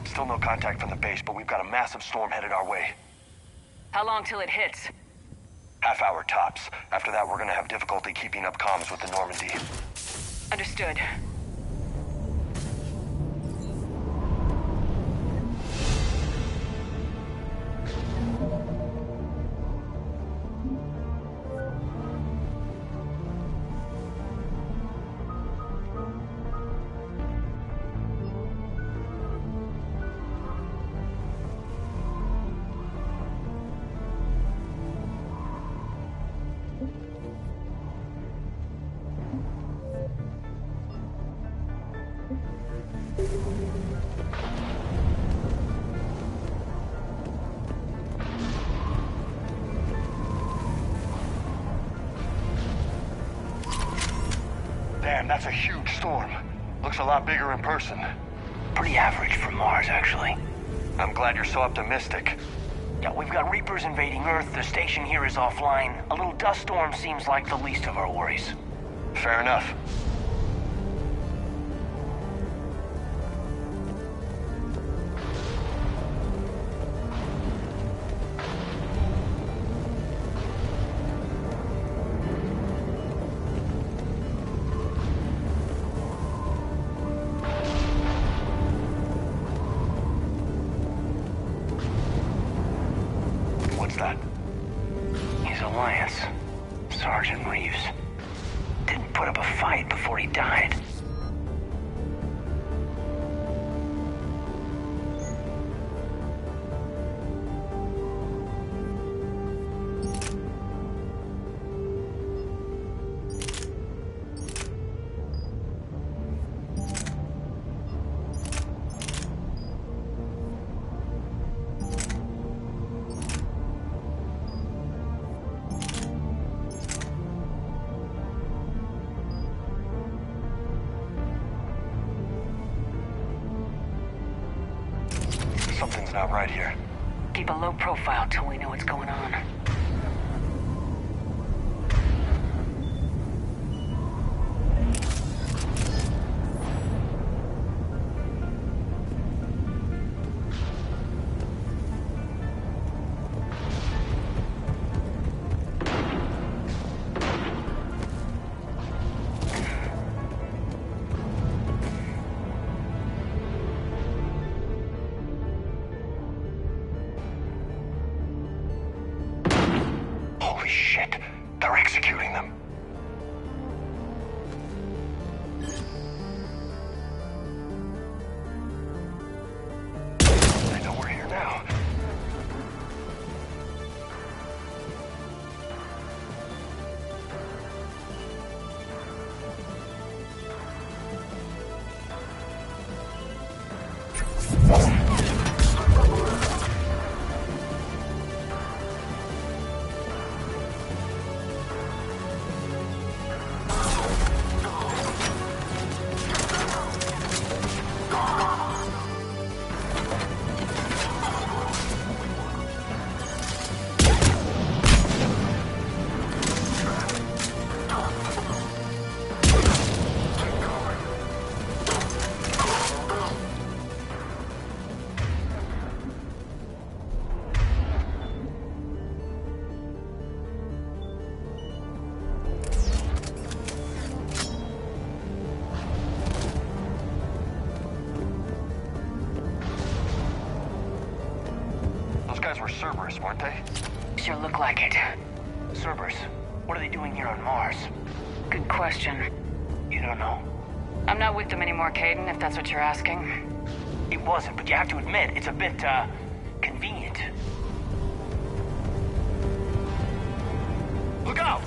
Still no contact from the base, but we've got a massive storm headed our way. How long till it hits? Half hour tops. After that, we're gonna have difficulty keeping up comms with the Normandy. Understood. Damn, that's a huge storm. Looks a lot bigger in person. Pretty average for Mars, actually. I'm glad you're so optimistic. Yeah, we've got Reapers invading Earth, the station here is offline. A little dust storm seems like the least of our worries. Fair enough. What's that? His alliance, Sergeant Reeves, didn't put up a fight before he died. Something's not right here. Keep a low profile till we know what's going on. Those guys were Cerberus, weren't they? Sure look like it. Cerberus, what are they doing here on Mars? Good question. You don't know? I'm not with them anymore, Caden, if that's what you're asking. It wasn't, but you have to admit, it's a bit, convenient. Look out!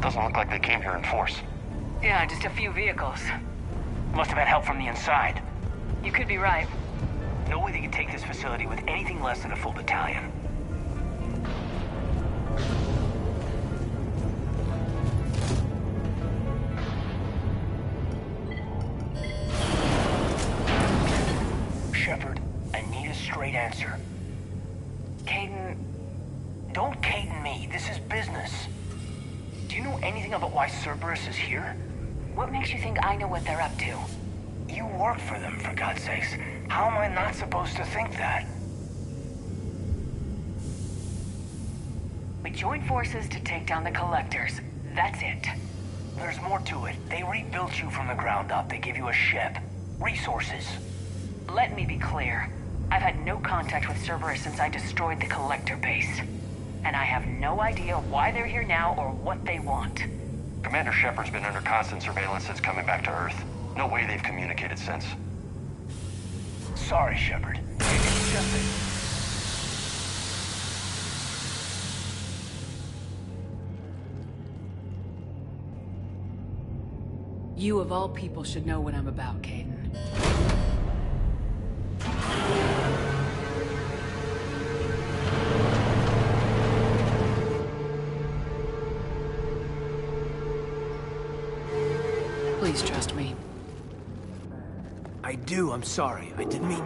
Doesn't look like they came here in force. Yeah, just a few vehicles. Must have had help from the inside. You could be right. No way they could take this facility with anything less than a full battalion. Shepard, I need a straight answer. Caden... Don't Caden me. This is business. Do you know anything about why Cerberus is here? What makes you think I know what they're up to? You work for them, for God's sakes. How am I not supposed to think that? We joined forces to take down the Collectors. That's it. There's more to it. They rebuilt you from the ground up. They gave you a ship. Resources. Let me be clear. I've had no contact with Cerberus since I destroyed the Collector base. And I have no idea why they're here now or what they want. Commander Shepard's been under constant surveillance since coming back to Earth. No way they've communicated since. Sorry, Shepard. It's just that... You of all people should know what I'm about, Caden. Please trust me. I do, I'm sorry. I didn't mean...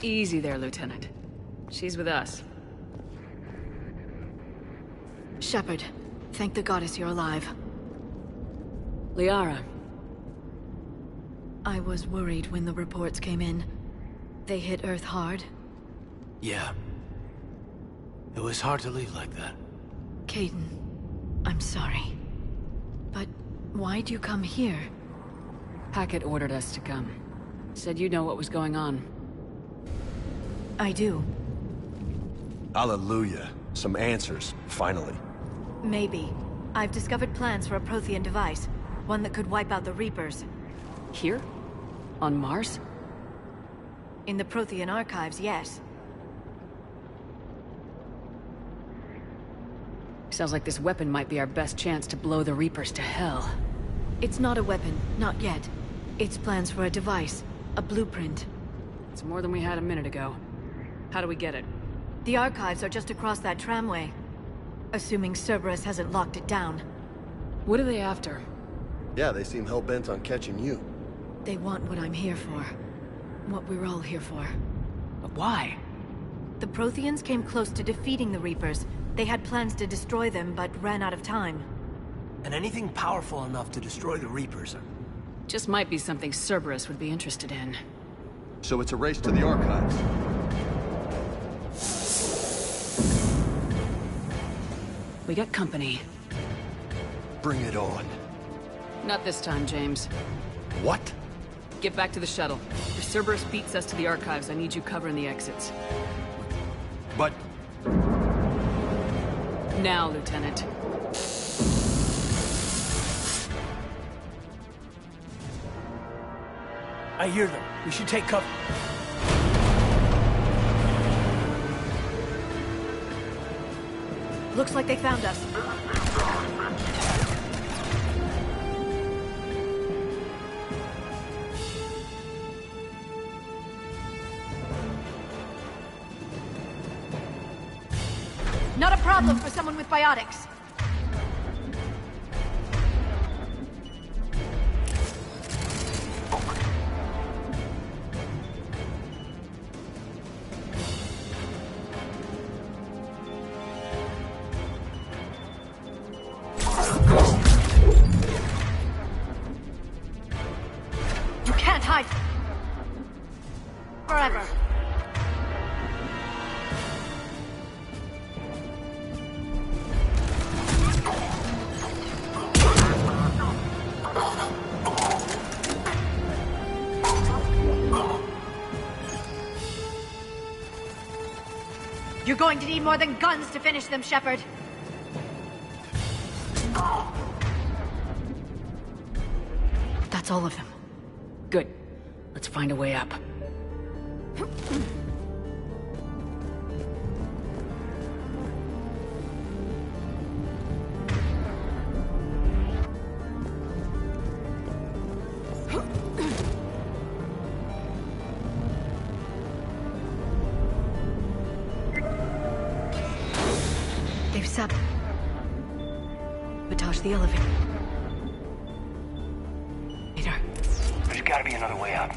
Easy there, Lieutenant. She's with us. Shepard, thank the goddess you're alive. Liara. I was worried when the reports came in. They hit Earth hard. Yeah. It was hard to leave like that. Caden, I'm sorry. But why'd you come here? Hackett ordered us to come. Said you know what was going on. I do. Hallelujah. Some answers, finally. Maybe. I've discovered plans for a Prothean device. One that could wipe out the Reapers. Here? On Mars? In the Prothean archives, yes. Sounds like this weapon might be our best chance to blow the Reapers to hell. It's not a weapon, not yet. It's plans for a device, a blueprint. It's more than we had a minute ago. How do we get it? The archives are just across that tramway. Assuming Cerberus hasn't locked it down. What are they after? Yeah, they seem hell-bent on catching you. They want what I'm here for. What we're all here for. But why? The Protheans came close to defeating the Reapers. They had plans to destroy them, but ran out of time. And anything powerful enough to destroy the Reapers. Just might be something Cerberus would be interested in. So it's a race to the archives. We got company. Bring it on. Not this time, James. What? Get back to the shuttle. If Cerberus beats us to the archives, I need you covering the exits. But... Now, Lieutenant. I hear them. We should take cover. Looks like they found us. Not a problem for someone with biotics. You can't hide forever. You're going to need more than guns to finish them, Shepard. That's all of them. Good. Let's find a way up. They've sabotaged the elevator. There's gotta be another way out.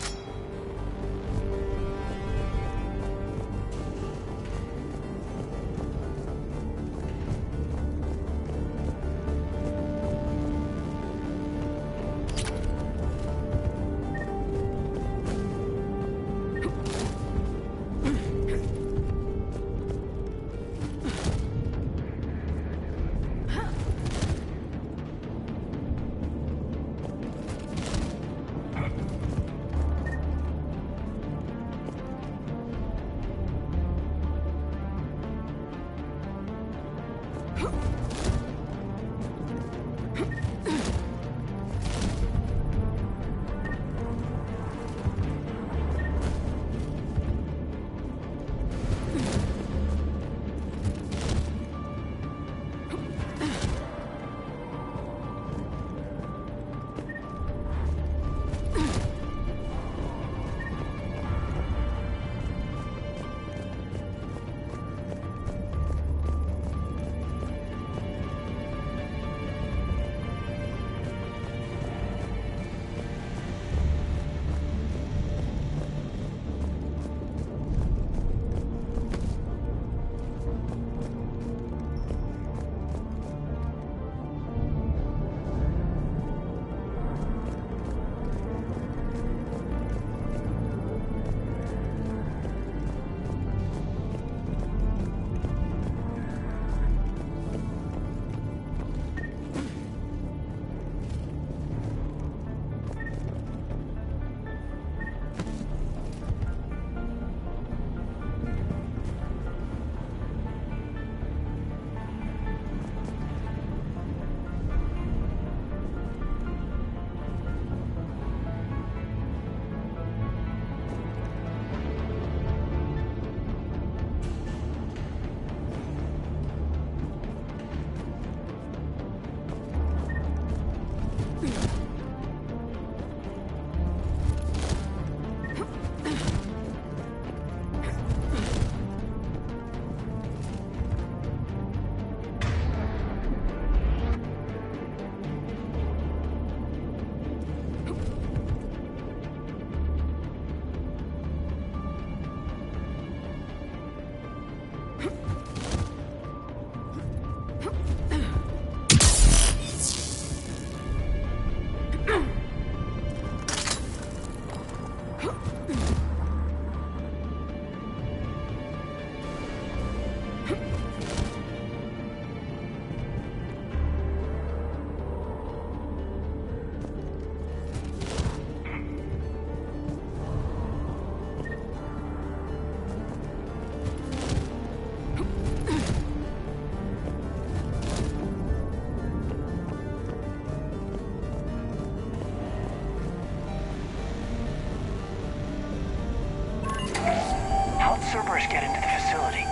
Reapers get into the facility?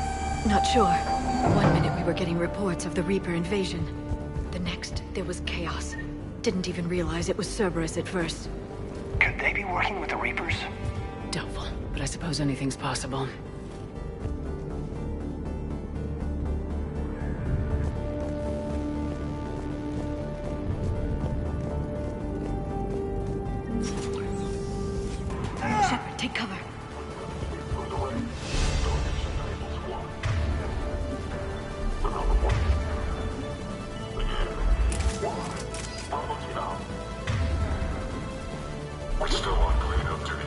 Not sure. One minute we were getting reports of the Reaper invasion. The next, there was chaos. Didn't even realize it was Cerberus at first. Could they be working with the Reapers? Doubtful, but I suppose anything's possible. Shepard, take cover. We're still on cleanup duty.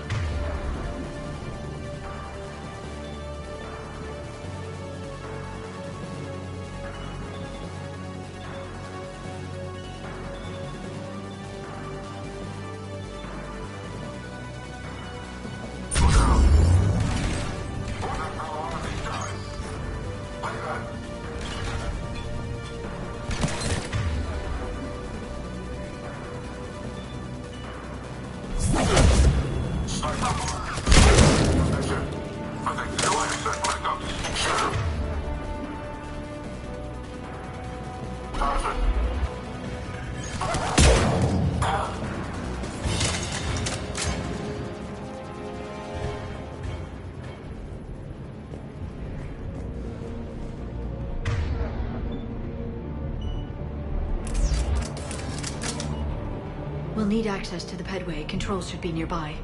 We'll need access to the pedway. Controls should be nearby.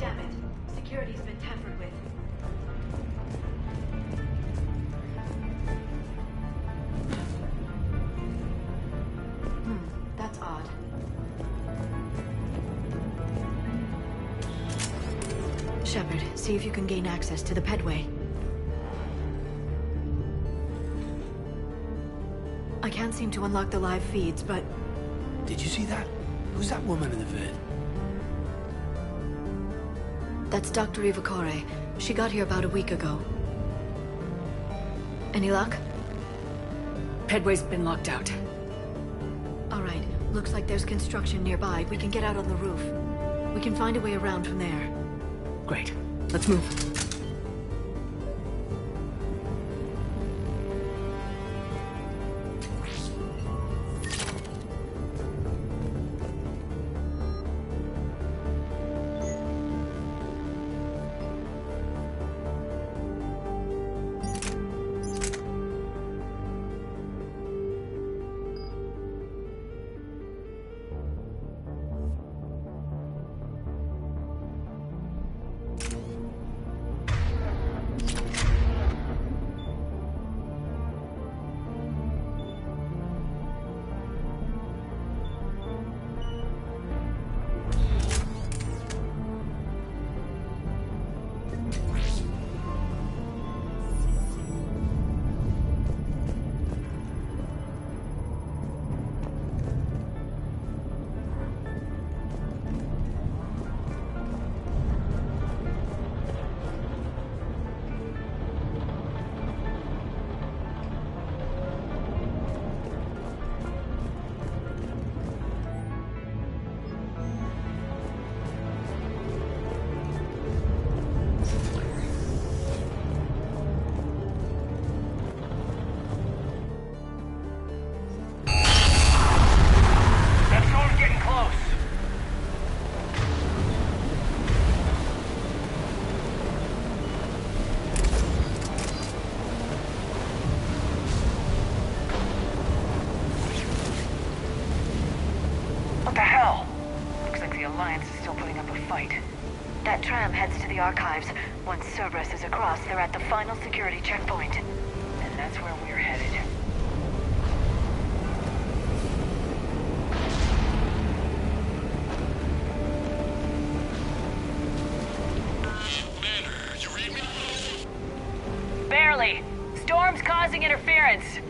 Damn it. Security's been tampered with. That's odd. Shepard, see if you can gain access to the pedway. I can't seem to unlock the live feeds, but... Did you see that? Who's that woman in the vid? That's Dr. Ivacore. She got here about a week ago. Any luck? Pedway's been locked out. All right. Looks like there's construction nearby. We can get out on the roof. We can find a way around from there. Great. Let's move. That tram heads to the archives. Once Cerberus is across, they're at the final security checkpoint. And that's where we're headed. Commander, you read me? Barely. Storm's causing interference. Yeah,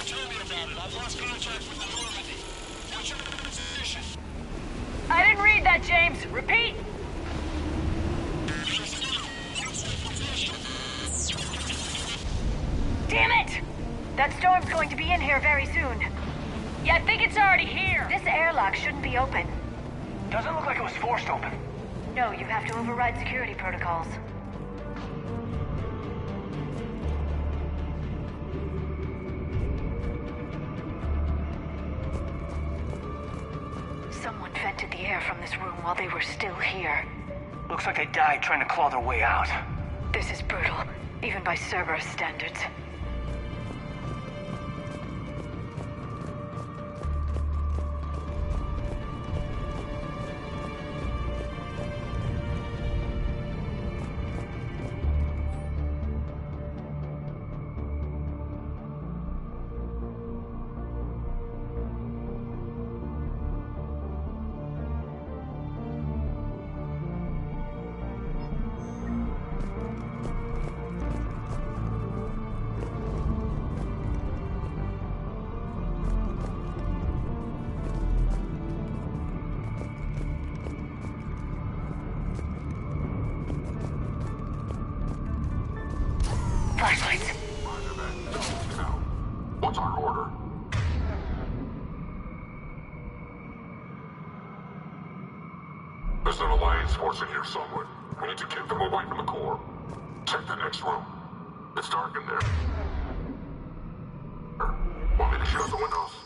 tell me about it. I've lost contact with the Normandy. What's your position? I didn't read that, James. Repeat. Damn it! That storm's going to be in here very soon. Yeah, I think it's already here. This airlock shouldn't be open. Doesn't look like it was forced open. No, you have to override security protocols. Someone vented the air from this room while they were still here. Looks like they died trying to claw their way out. This is brutal, even by Cerberus standards. Flashlights. Roger that. Now, what's our order? There's an Alliance force in here somewhere. We need to keep them away from the core. Check the next room. It's dark in there. Want me to shut the windows?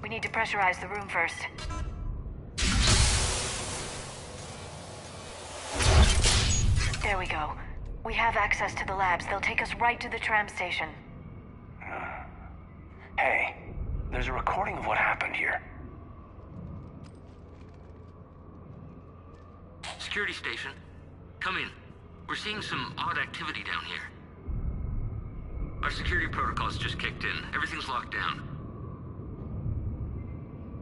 We need to pressurize the room first. There we go. We have access to the labs. They'll take us right to the tram station. Hey, there's a recording of what happened here. Security station. Come in. We're seeing some odd activity down here. Our security protocols just kicked in. Everything's locked down.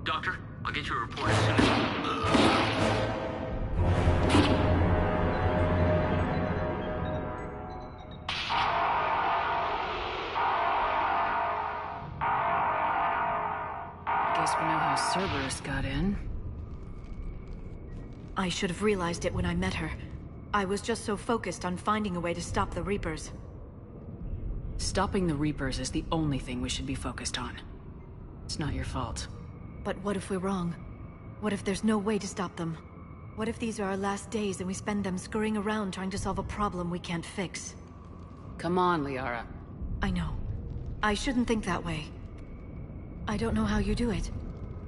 Doctor, I'll get you a report as soon as... Guess we know how Cerberus got in. I should have realized it when I met her. I was just so focused on finding a way to stop the Reapers. Stopping the Reapers is the only thing we should be focused on. It's not your fault. But what if we're wrong? What if there's no way to stop them? What if these are our last days and we spend them scurrying around trying to solve a problem we can't fix? Come on, Liara. I know. I shouldn't think that way. I don't know how you do it.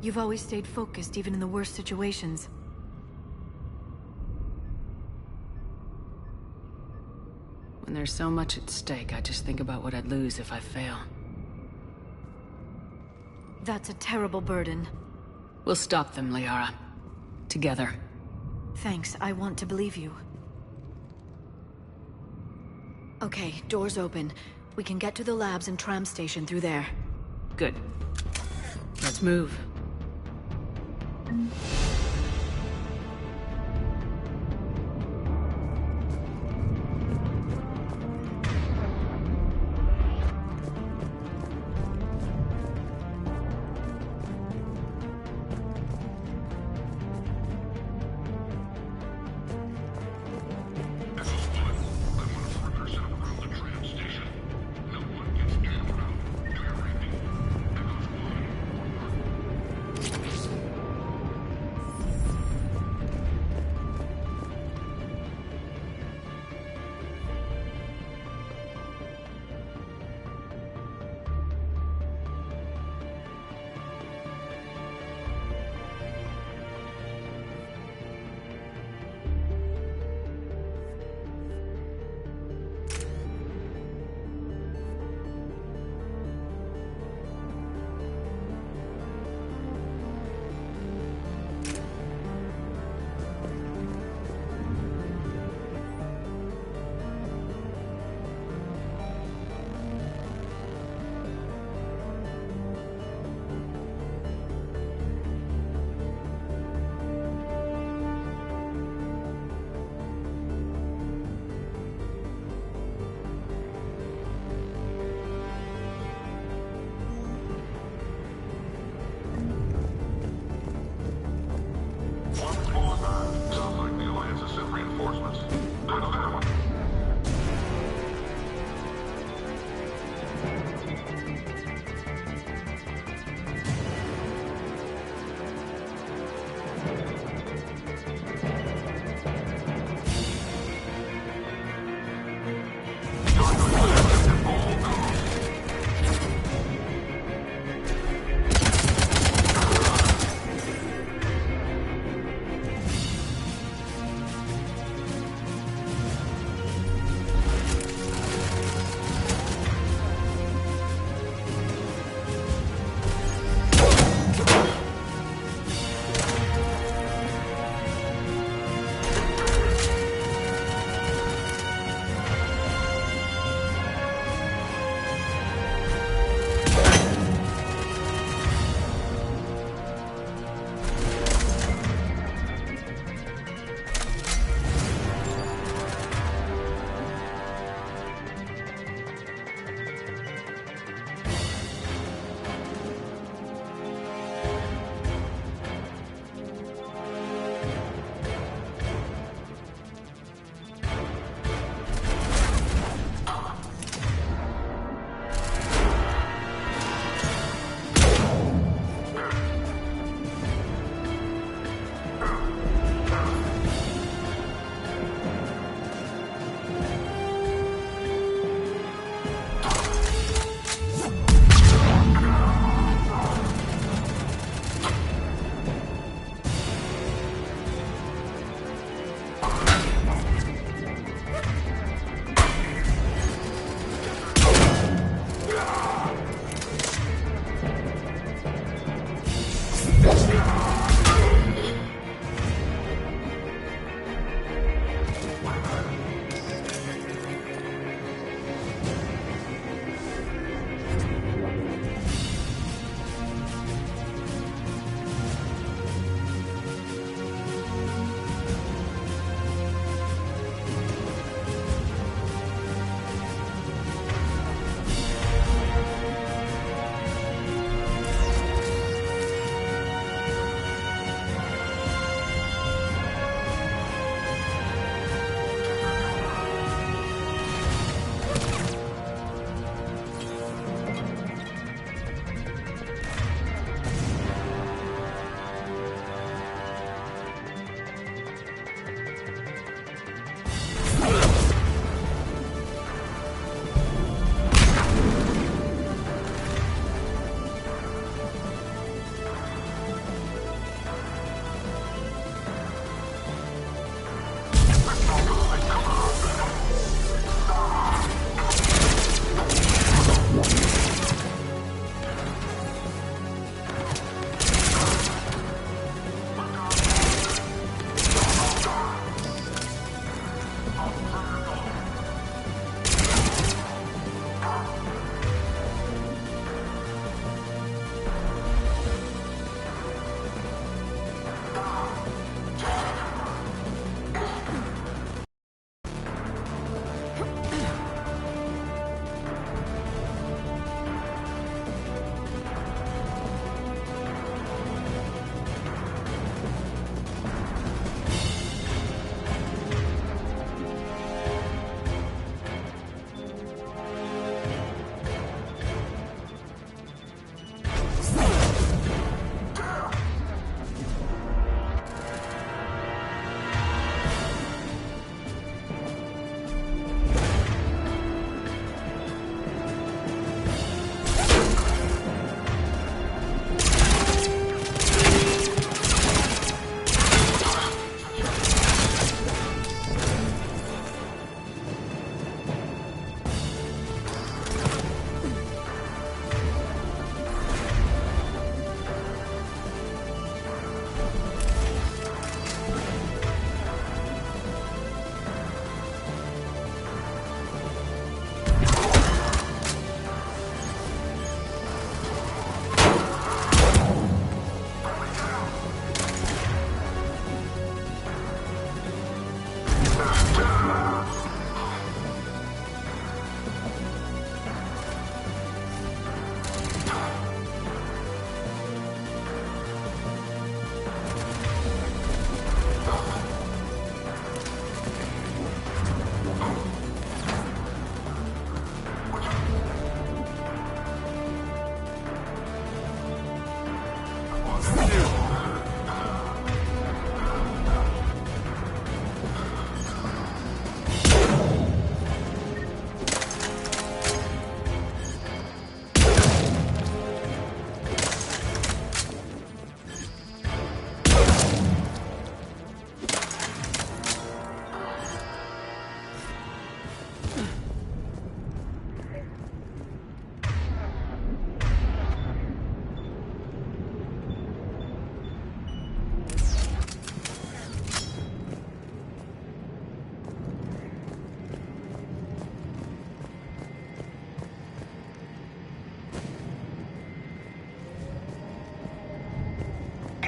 You've always stayed focused even in the worst situations. When there's so much at stake, I just think about what I'd lose if I fail. That's a terrible burden. We'll stop them, Liara. Together. Thanks, I want to believe you. Okay, doors open. We can get to the labs and tram station through there. Good. Let's move.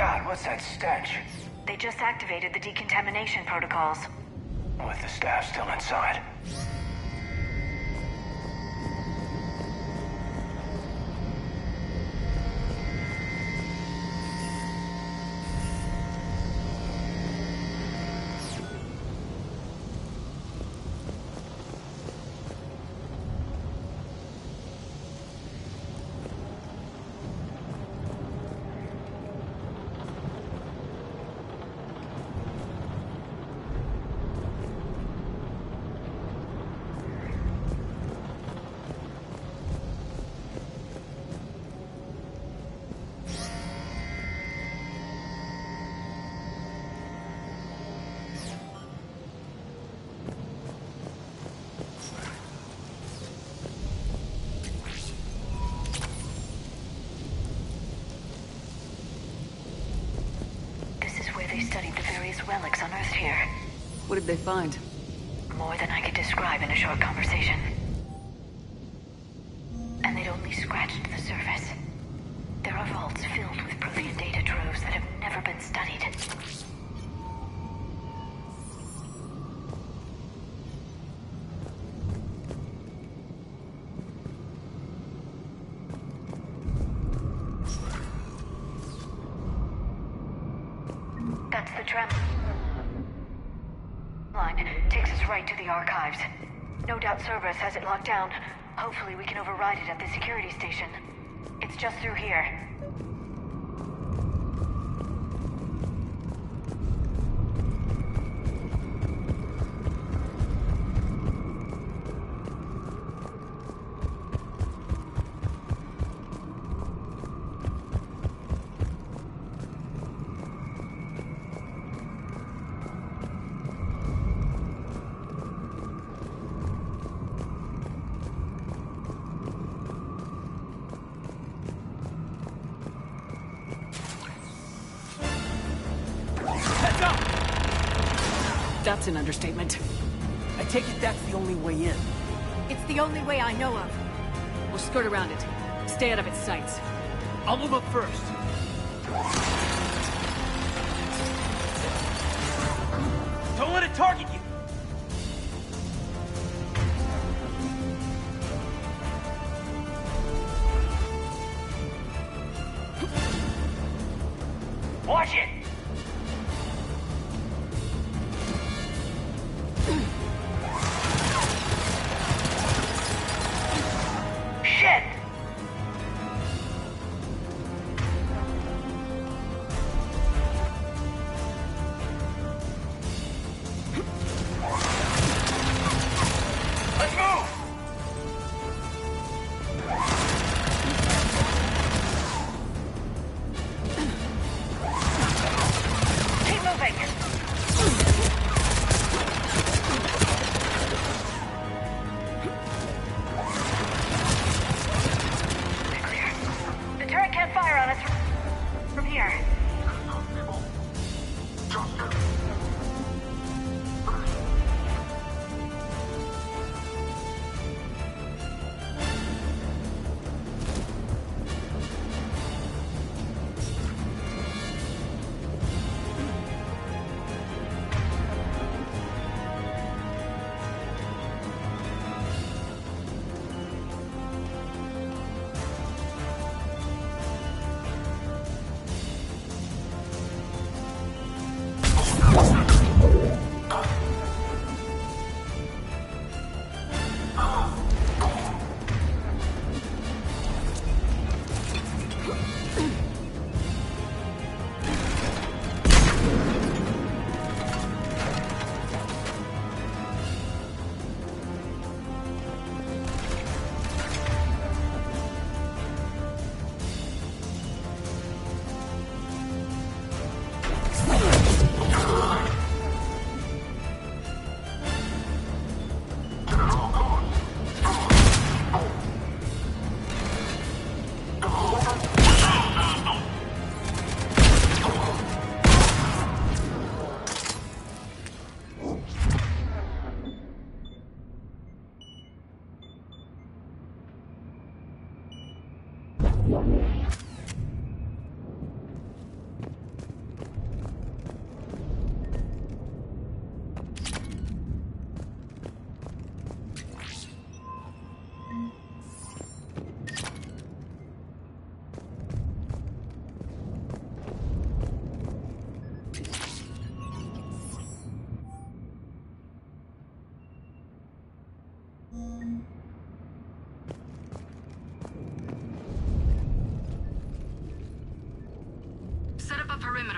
God, what's that stench? They just activated the decontamination protocols. With the staff still inside. They studied the various relics unearthed here. What did they find? More than I could describe in a short conversation. And they'd only scratched the surface. There are vaults filled with Prothean data troves that have never been studied. That's the tram line. Takes us right to the archives. No doubt Cerberus has it locked down. Hopefully we can override it at the security station. It's just through here. That's an understatement. I take it that's the only way in. It's the only way I know of. We'll skirt around it. Stay out of its sights. I'll move up first. Don't let it target you! Watch it!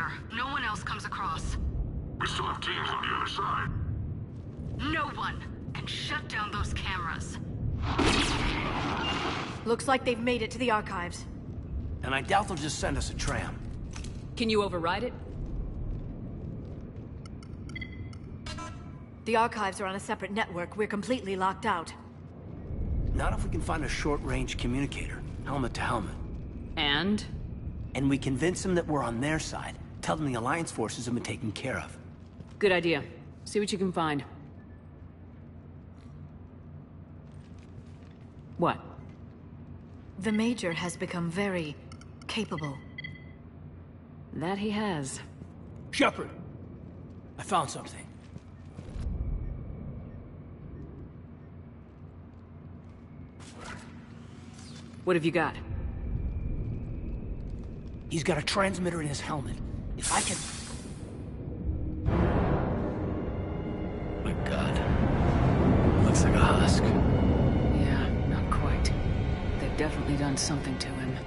perimeter. No one else comes across. We still have teams on the other side. No one can shut down those cameras. Looks like they've made it to the archives. And I doubt they'll just send us a tram. Can you override it? The archives are on a separate network. We're completely locked out. Not if we can find a short-range communicator, helmet to helmet. And? And we convince them that we're on their side. Tell them the Alliance forces have been taken care of. Good idea. See what you can find. What? The Major has become very capable. That he has. Shepard! I found something. What have you got? He's got a transmitter in his helmet. If I can... My God. Looks like a husk. Yeah, not quite. They've definitely done something to him.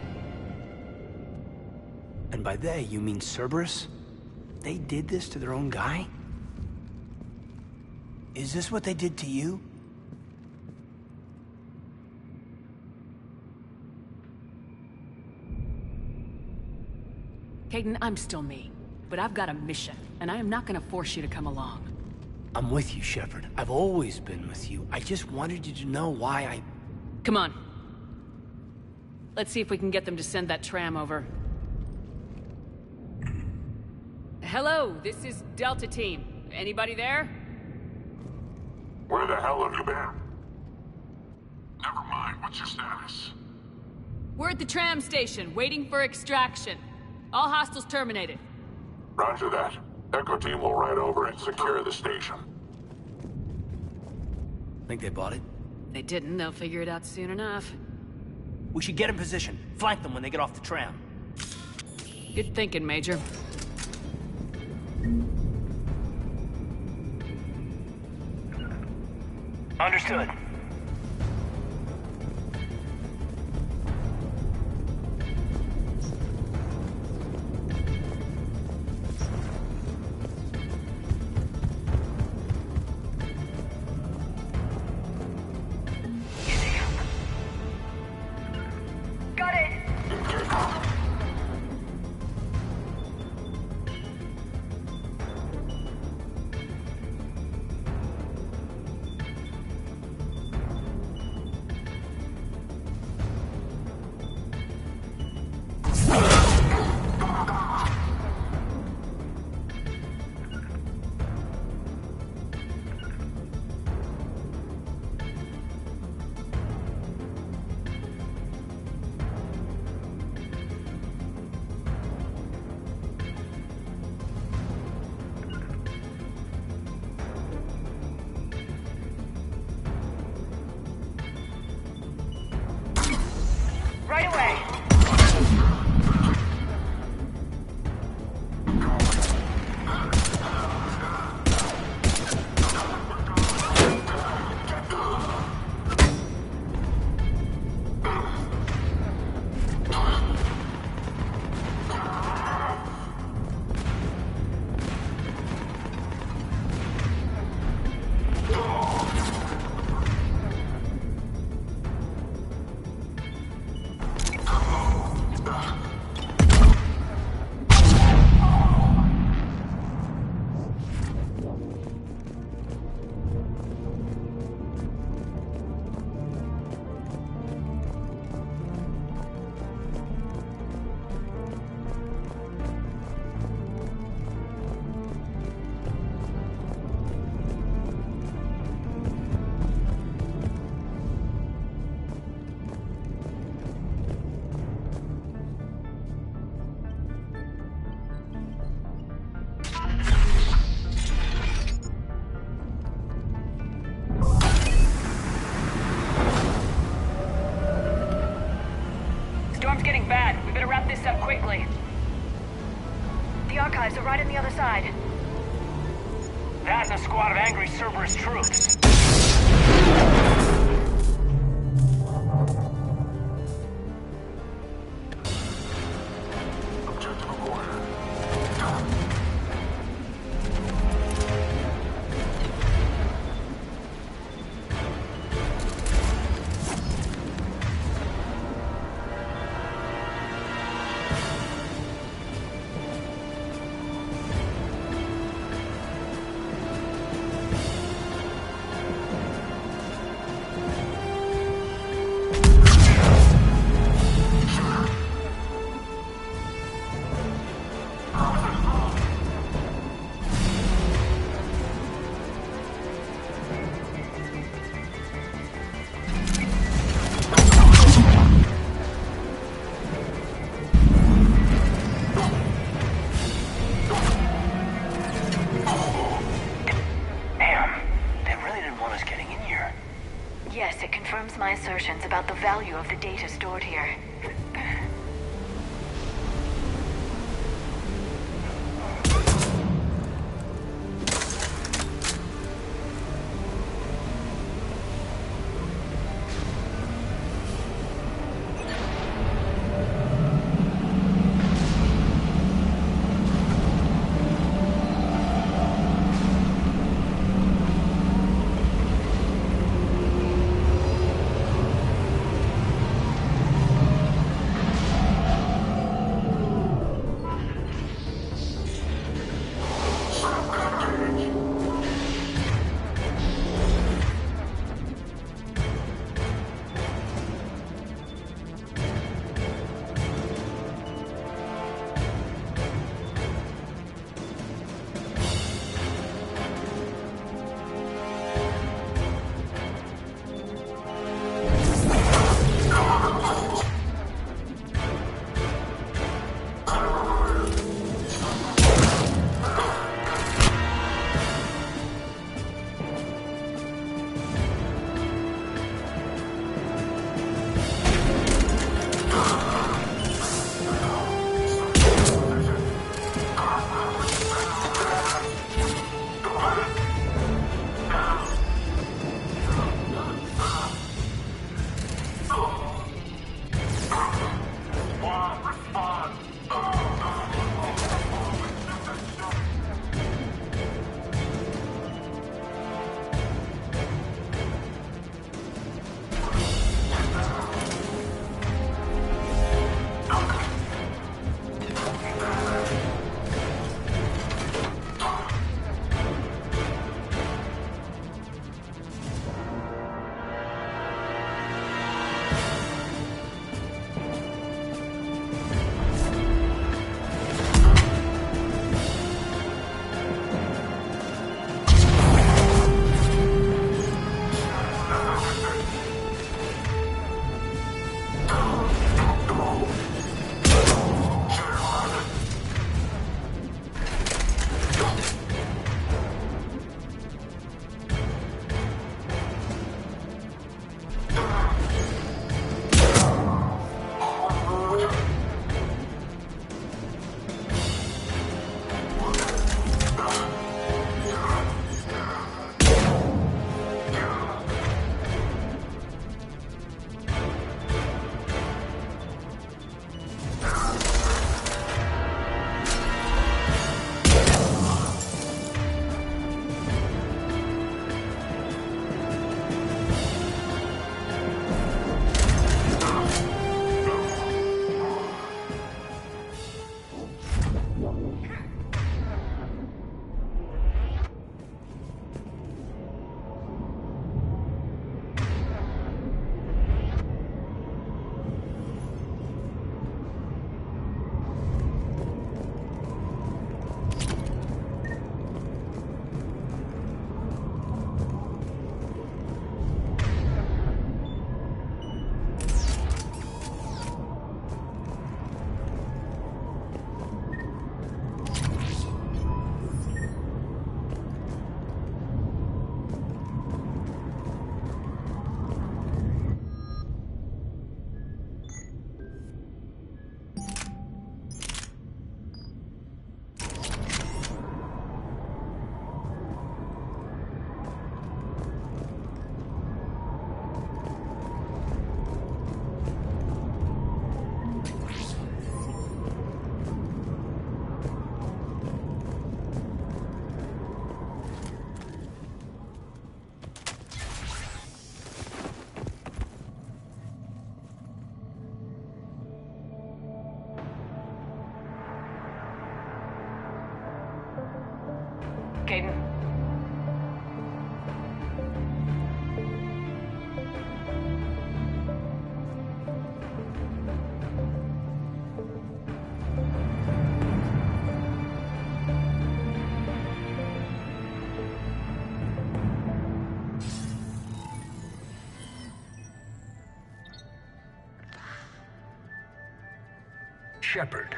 And by they, you mean Cerberus? They did this to their own guy? Is this what they did to you? Caden, I'm still me. But I've got a mission, and I am not gonna force you to come along. I'm with you, Shepard. I've always been with you. I just wanted you to know why I... Come on. Let's see if we can get them to send that tram over. Hello, this is Delta Team. Anybody there? Where the hell have you been? Never mind, what's your status? We're at the tram station, waiting for extraction. All hostiles terminated. Roger that. Echo Team will ride over and secure the station. Think they bought it? They didn't, they'll figure it out soon enough. We should get in position. Flank them when they get off the tram. Good thinking, Major. Understood. Got it! Right away! Storm's getting bad. We better wrap this up quickly. The archives are right on the other side. That and a squad of angry Cerberus troops. Objective acquired. assertions about the value of the data stored here. Caden? Shepard.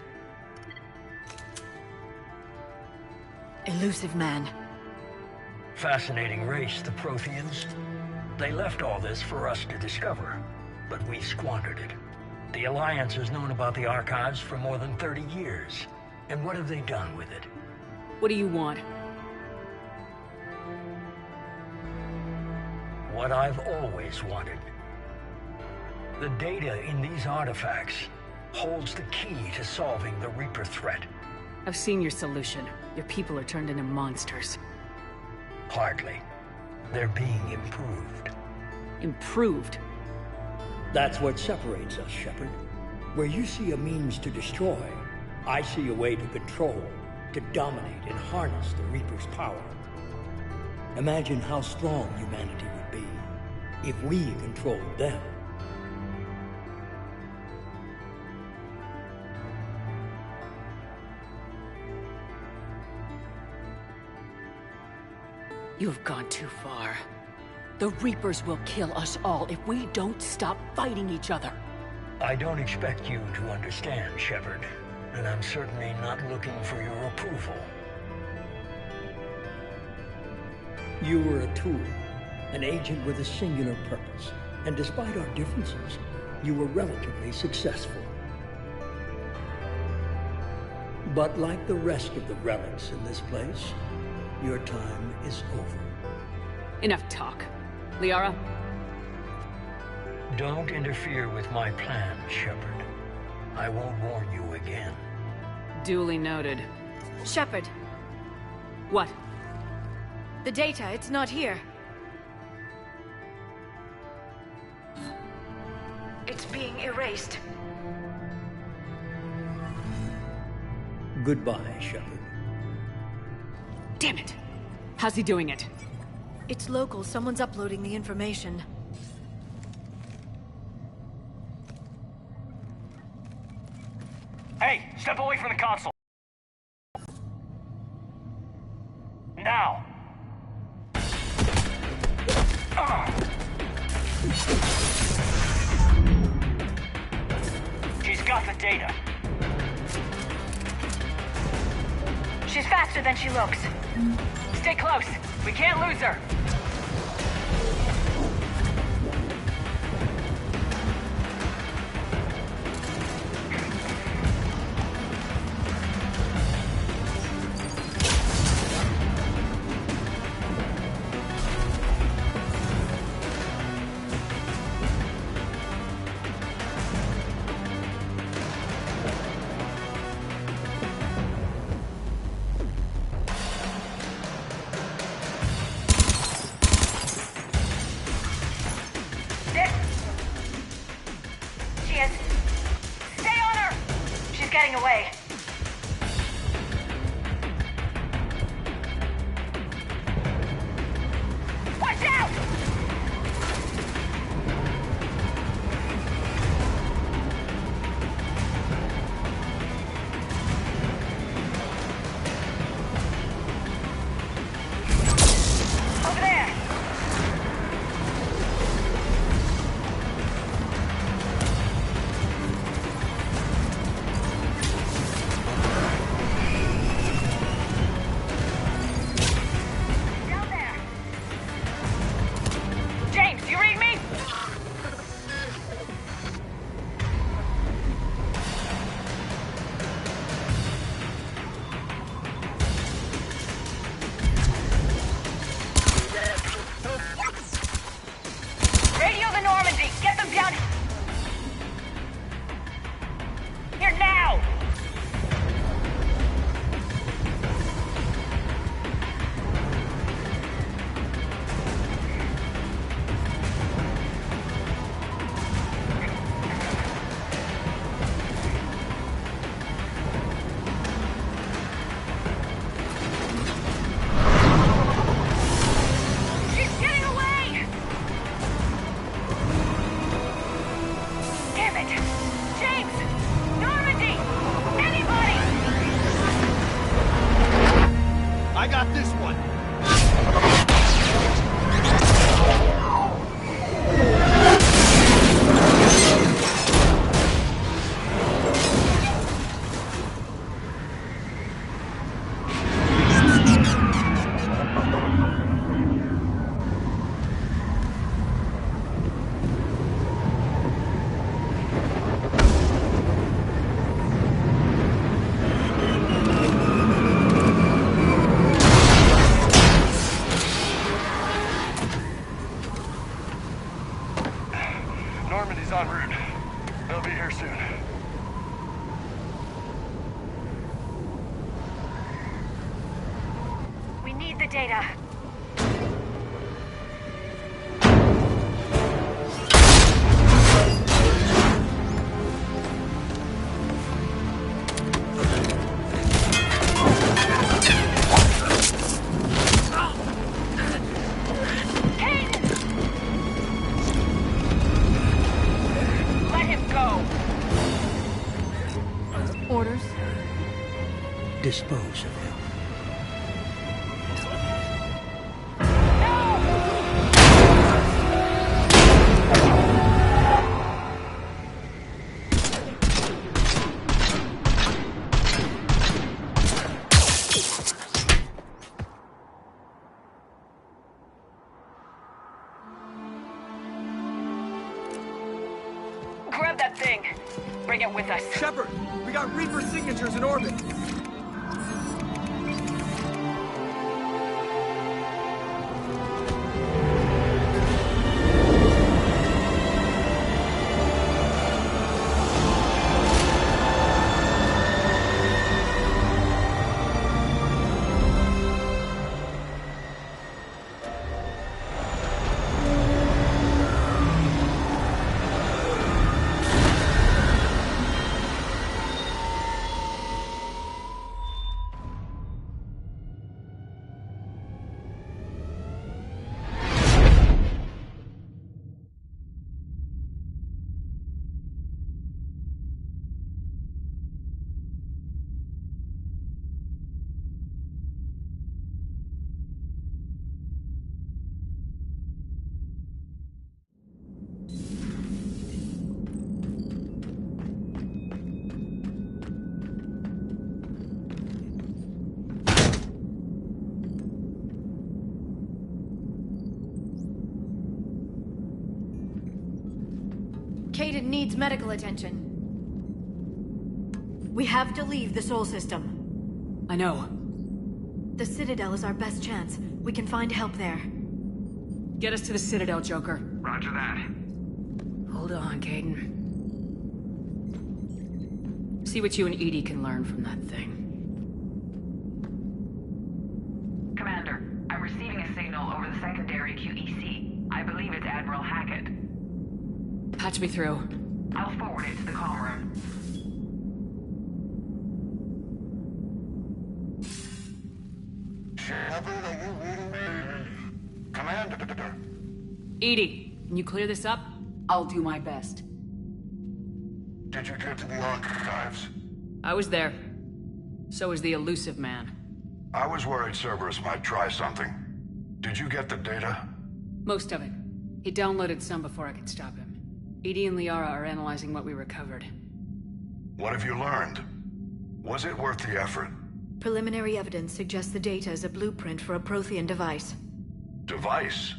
Elusive man. Fascinating race, the Protheans. They left all this for us to discover, but we squandered it. The Alliance has known about the archives for more than 30 years. And what have they done with it? What do you want? What I've always wanted. The data in these artifacts holds the key to solving the Reaper threat. I've seen your solution. Your people are turned into monsters. Hardly. They're being improved. Improved? That's what separates us, Shepard. Where you see a means to destroy, I see a way to control, to dominate and harness the Reaper's power. Imagine how strong humanity would be if we controlled them. You've gone too far. The Reapers will kill us all if we don't stop fighting each other. I don't expect you to understand, Shepard, and I'm certainly not looking for your approval. You were a tool, an agent with a singular purpose, and despite our differences, you were relatively successful. But like the rest of the relics in this place, your time is over. Enough talk. Liara? Don't interfere with my plan, Shepard. I won't warn you again. Duly noted. Shepard. What? The data, it's not here. It's being erased. Goodbye, Shepard. Damn it! How's he doing it? It's local. Someone's uploading the information. Hey, step away from the console. Now. She's got the data. She's faster than she looks. Stay close. We can't lose her. Away. Watch out! Over there. the data. Orders? Dispose of him. Grab that thing. Bring it with us. Shepard, we got Reaper signatures in orbit. Caden needs medical attention. We have to leave the Sol system. I know. The Citadel is our best chance. We can find help there. Get us to the Citadel, Joker. Roger that. Hold on, Caden. See what you and Edie can learn from that thing. Commander, I'm receiving a signal over the secondary QEC. I believe it's Admiral Hackett. Patch me through. I'll forward it to the comm room. Shepard, are you reading me? Commander. Edie, can you clear this up? I'll do my best. Did you get to the archives? I was there. So was the elusive man. I was worried Cerberus might try something. Did you get the data? Most of it. He downloaded some before I could stop him. Edie and Liara are analyzing what we recovered. What have you learned? Was it worth the effort? Preliminary evidence suggests the data is a blueprint for a Prothean device. Device?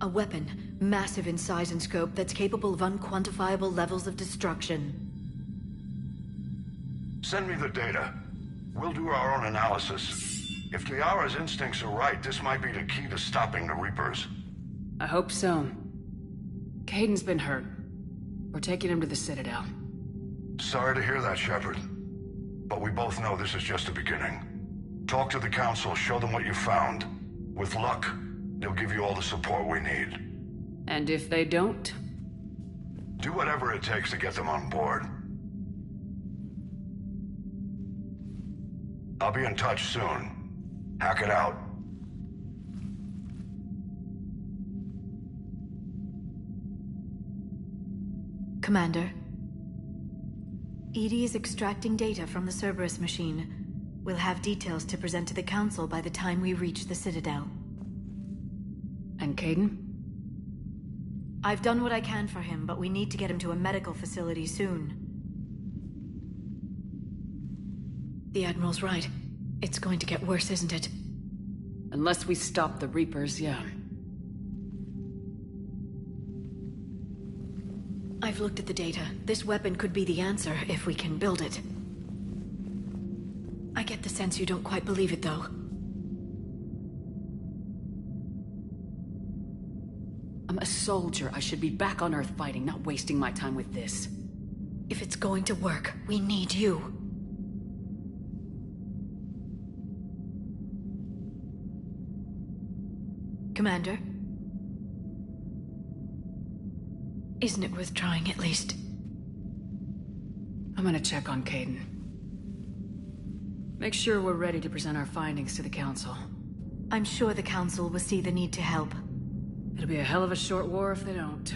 A weapon, massive in size and scope, that's capable of unquantifiable levels of destruction. Send me the data. We'll do our own analysis. If Liara's instincts are right, this might be the key to stopping the Reapers. I hope so. Caden's been hurt. We're taking him to the Citadel. Sorry to hear that, Shepard. But we both know this is just the beginning. Talk to the Council, show them what you found. With luck, they'll give you all the support we need. And if they don't? Do whatever it takes to get them on board. I'll be in touch soon. Hack it out. Commander. Edie is extracting data from the Cerberus machine. We'll have details to present to the Council by the time we reach the Citadel. And Caden? I've done what I can for him, but we need to get him to a medical facility soon. The Admiral's right. It's going to get worse, isn't it? Unless we stop the Reapers, yeah. I've looked at the data. This weapon could be the answer if we can build it. I get the sense you don't quite believe it, though. I'm a soldier. I should be back on Earth fighting, not wasting my time with this. If it's going to work, we need you. Commander? Isn't it worth trying at least? I'm gonna check on Caden. Make sure we're ready to present our findings to the Council. I'm sure the Council will see the need to help. It'll be a hell of a short war if they don't.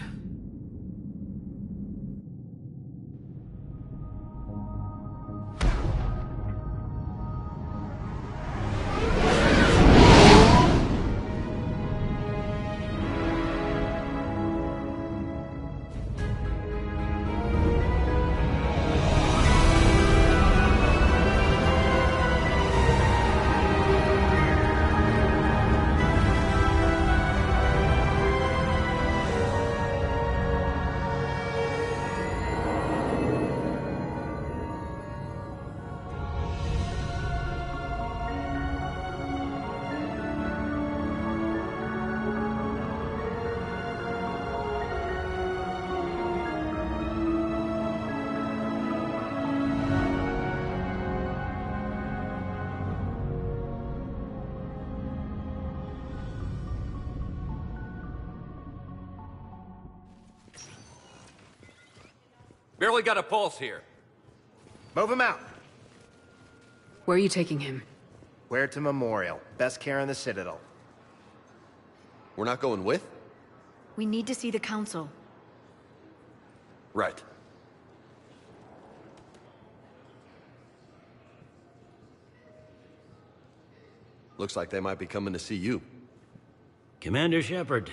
Barely got a pulse here. Move him out. Where are you taking him? Where to Memorial. Best care in the Citadel. We're not going with? We need to see the Council. Right. Looks like they might be coming to see you. Commander Shepard.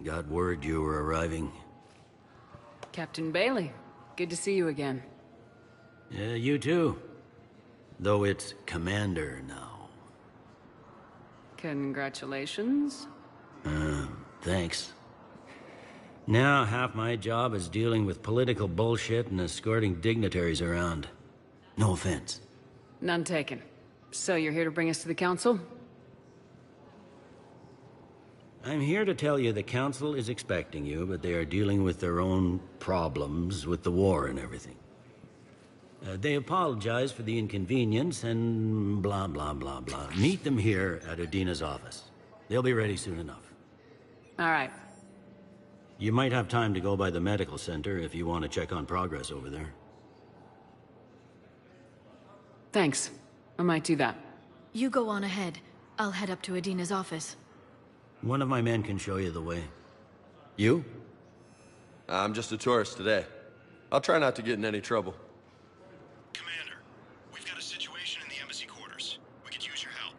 Got word you were arriving. Captain Bailey, good to see you again. Yeah, you too. Though it's Commander now. Congratulations. Thanks. Now half my job is dealing with political bullshit and escorting dignitaries around. No offense. None taken. So you're here to bring us to the Council? I'm here to tell you the Council is expecting you, but they are dealing with their own problems with the war and everything. They apologize for the inconvenience and blah, blah, blah, blah. Meet them here at Adina's office. They'll be ready soon enough. All right. You might have time to go by the medical center if you want to check on progress over there. Thanks. I might do that. You go on ahead. I'll head up to Adina's office. One of my men can show you the way. You? I'm just a tourist today. I'll try not to get in any trouble. Commander, we've got a situation in the embassy quarters. We could use your help.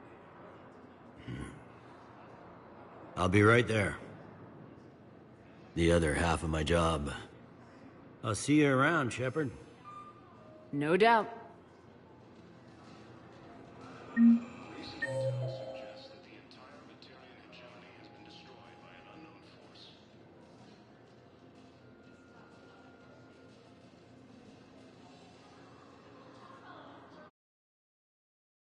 I'll be right there. The other half of my job. I'll see you around, Shepard. No doubt.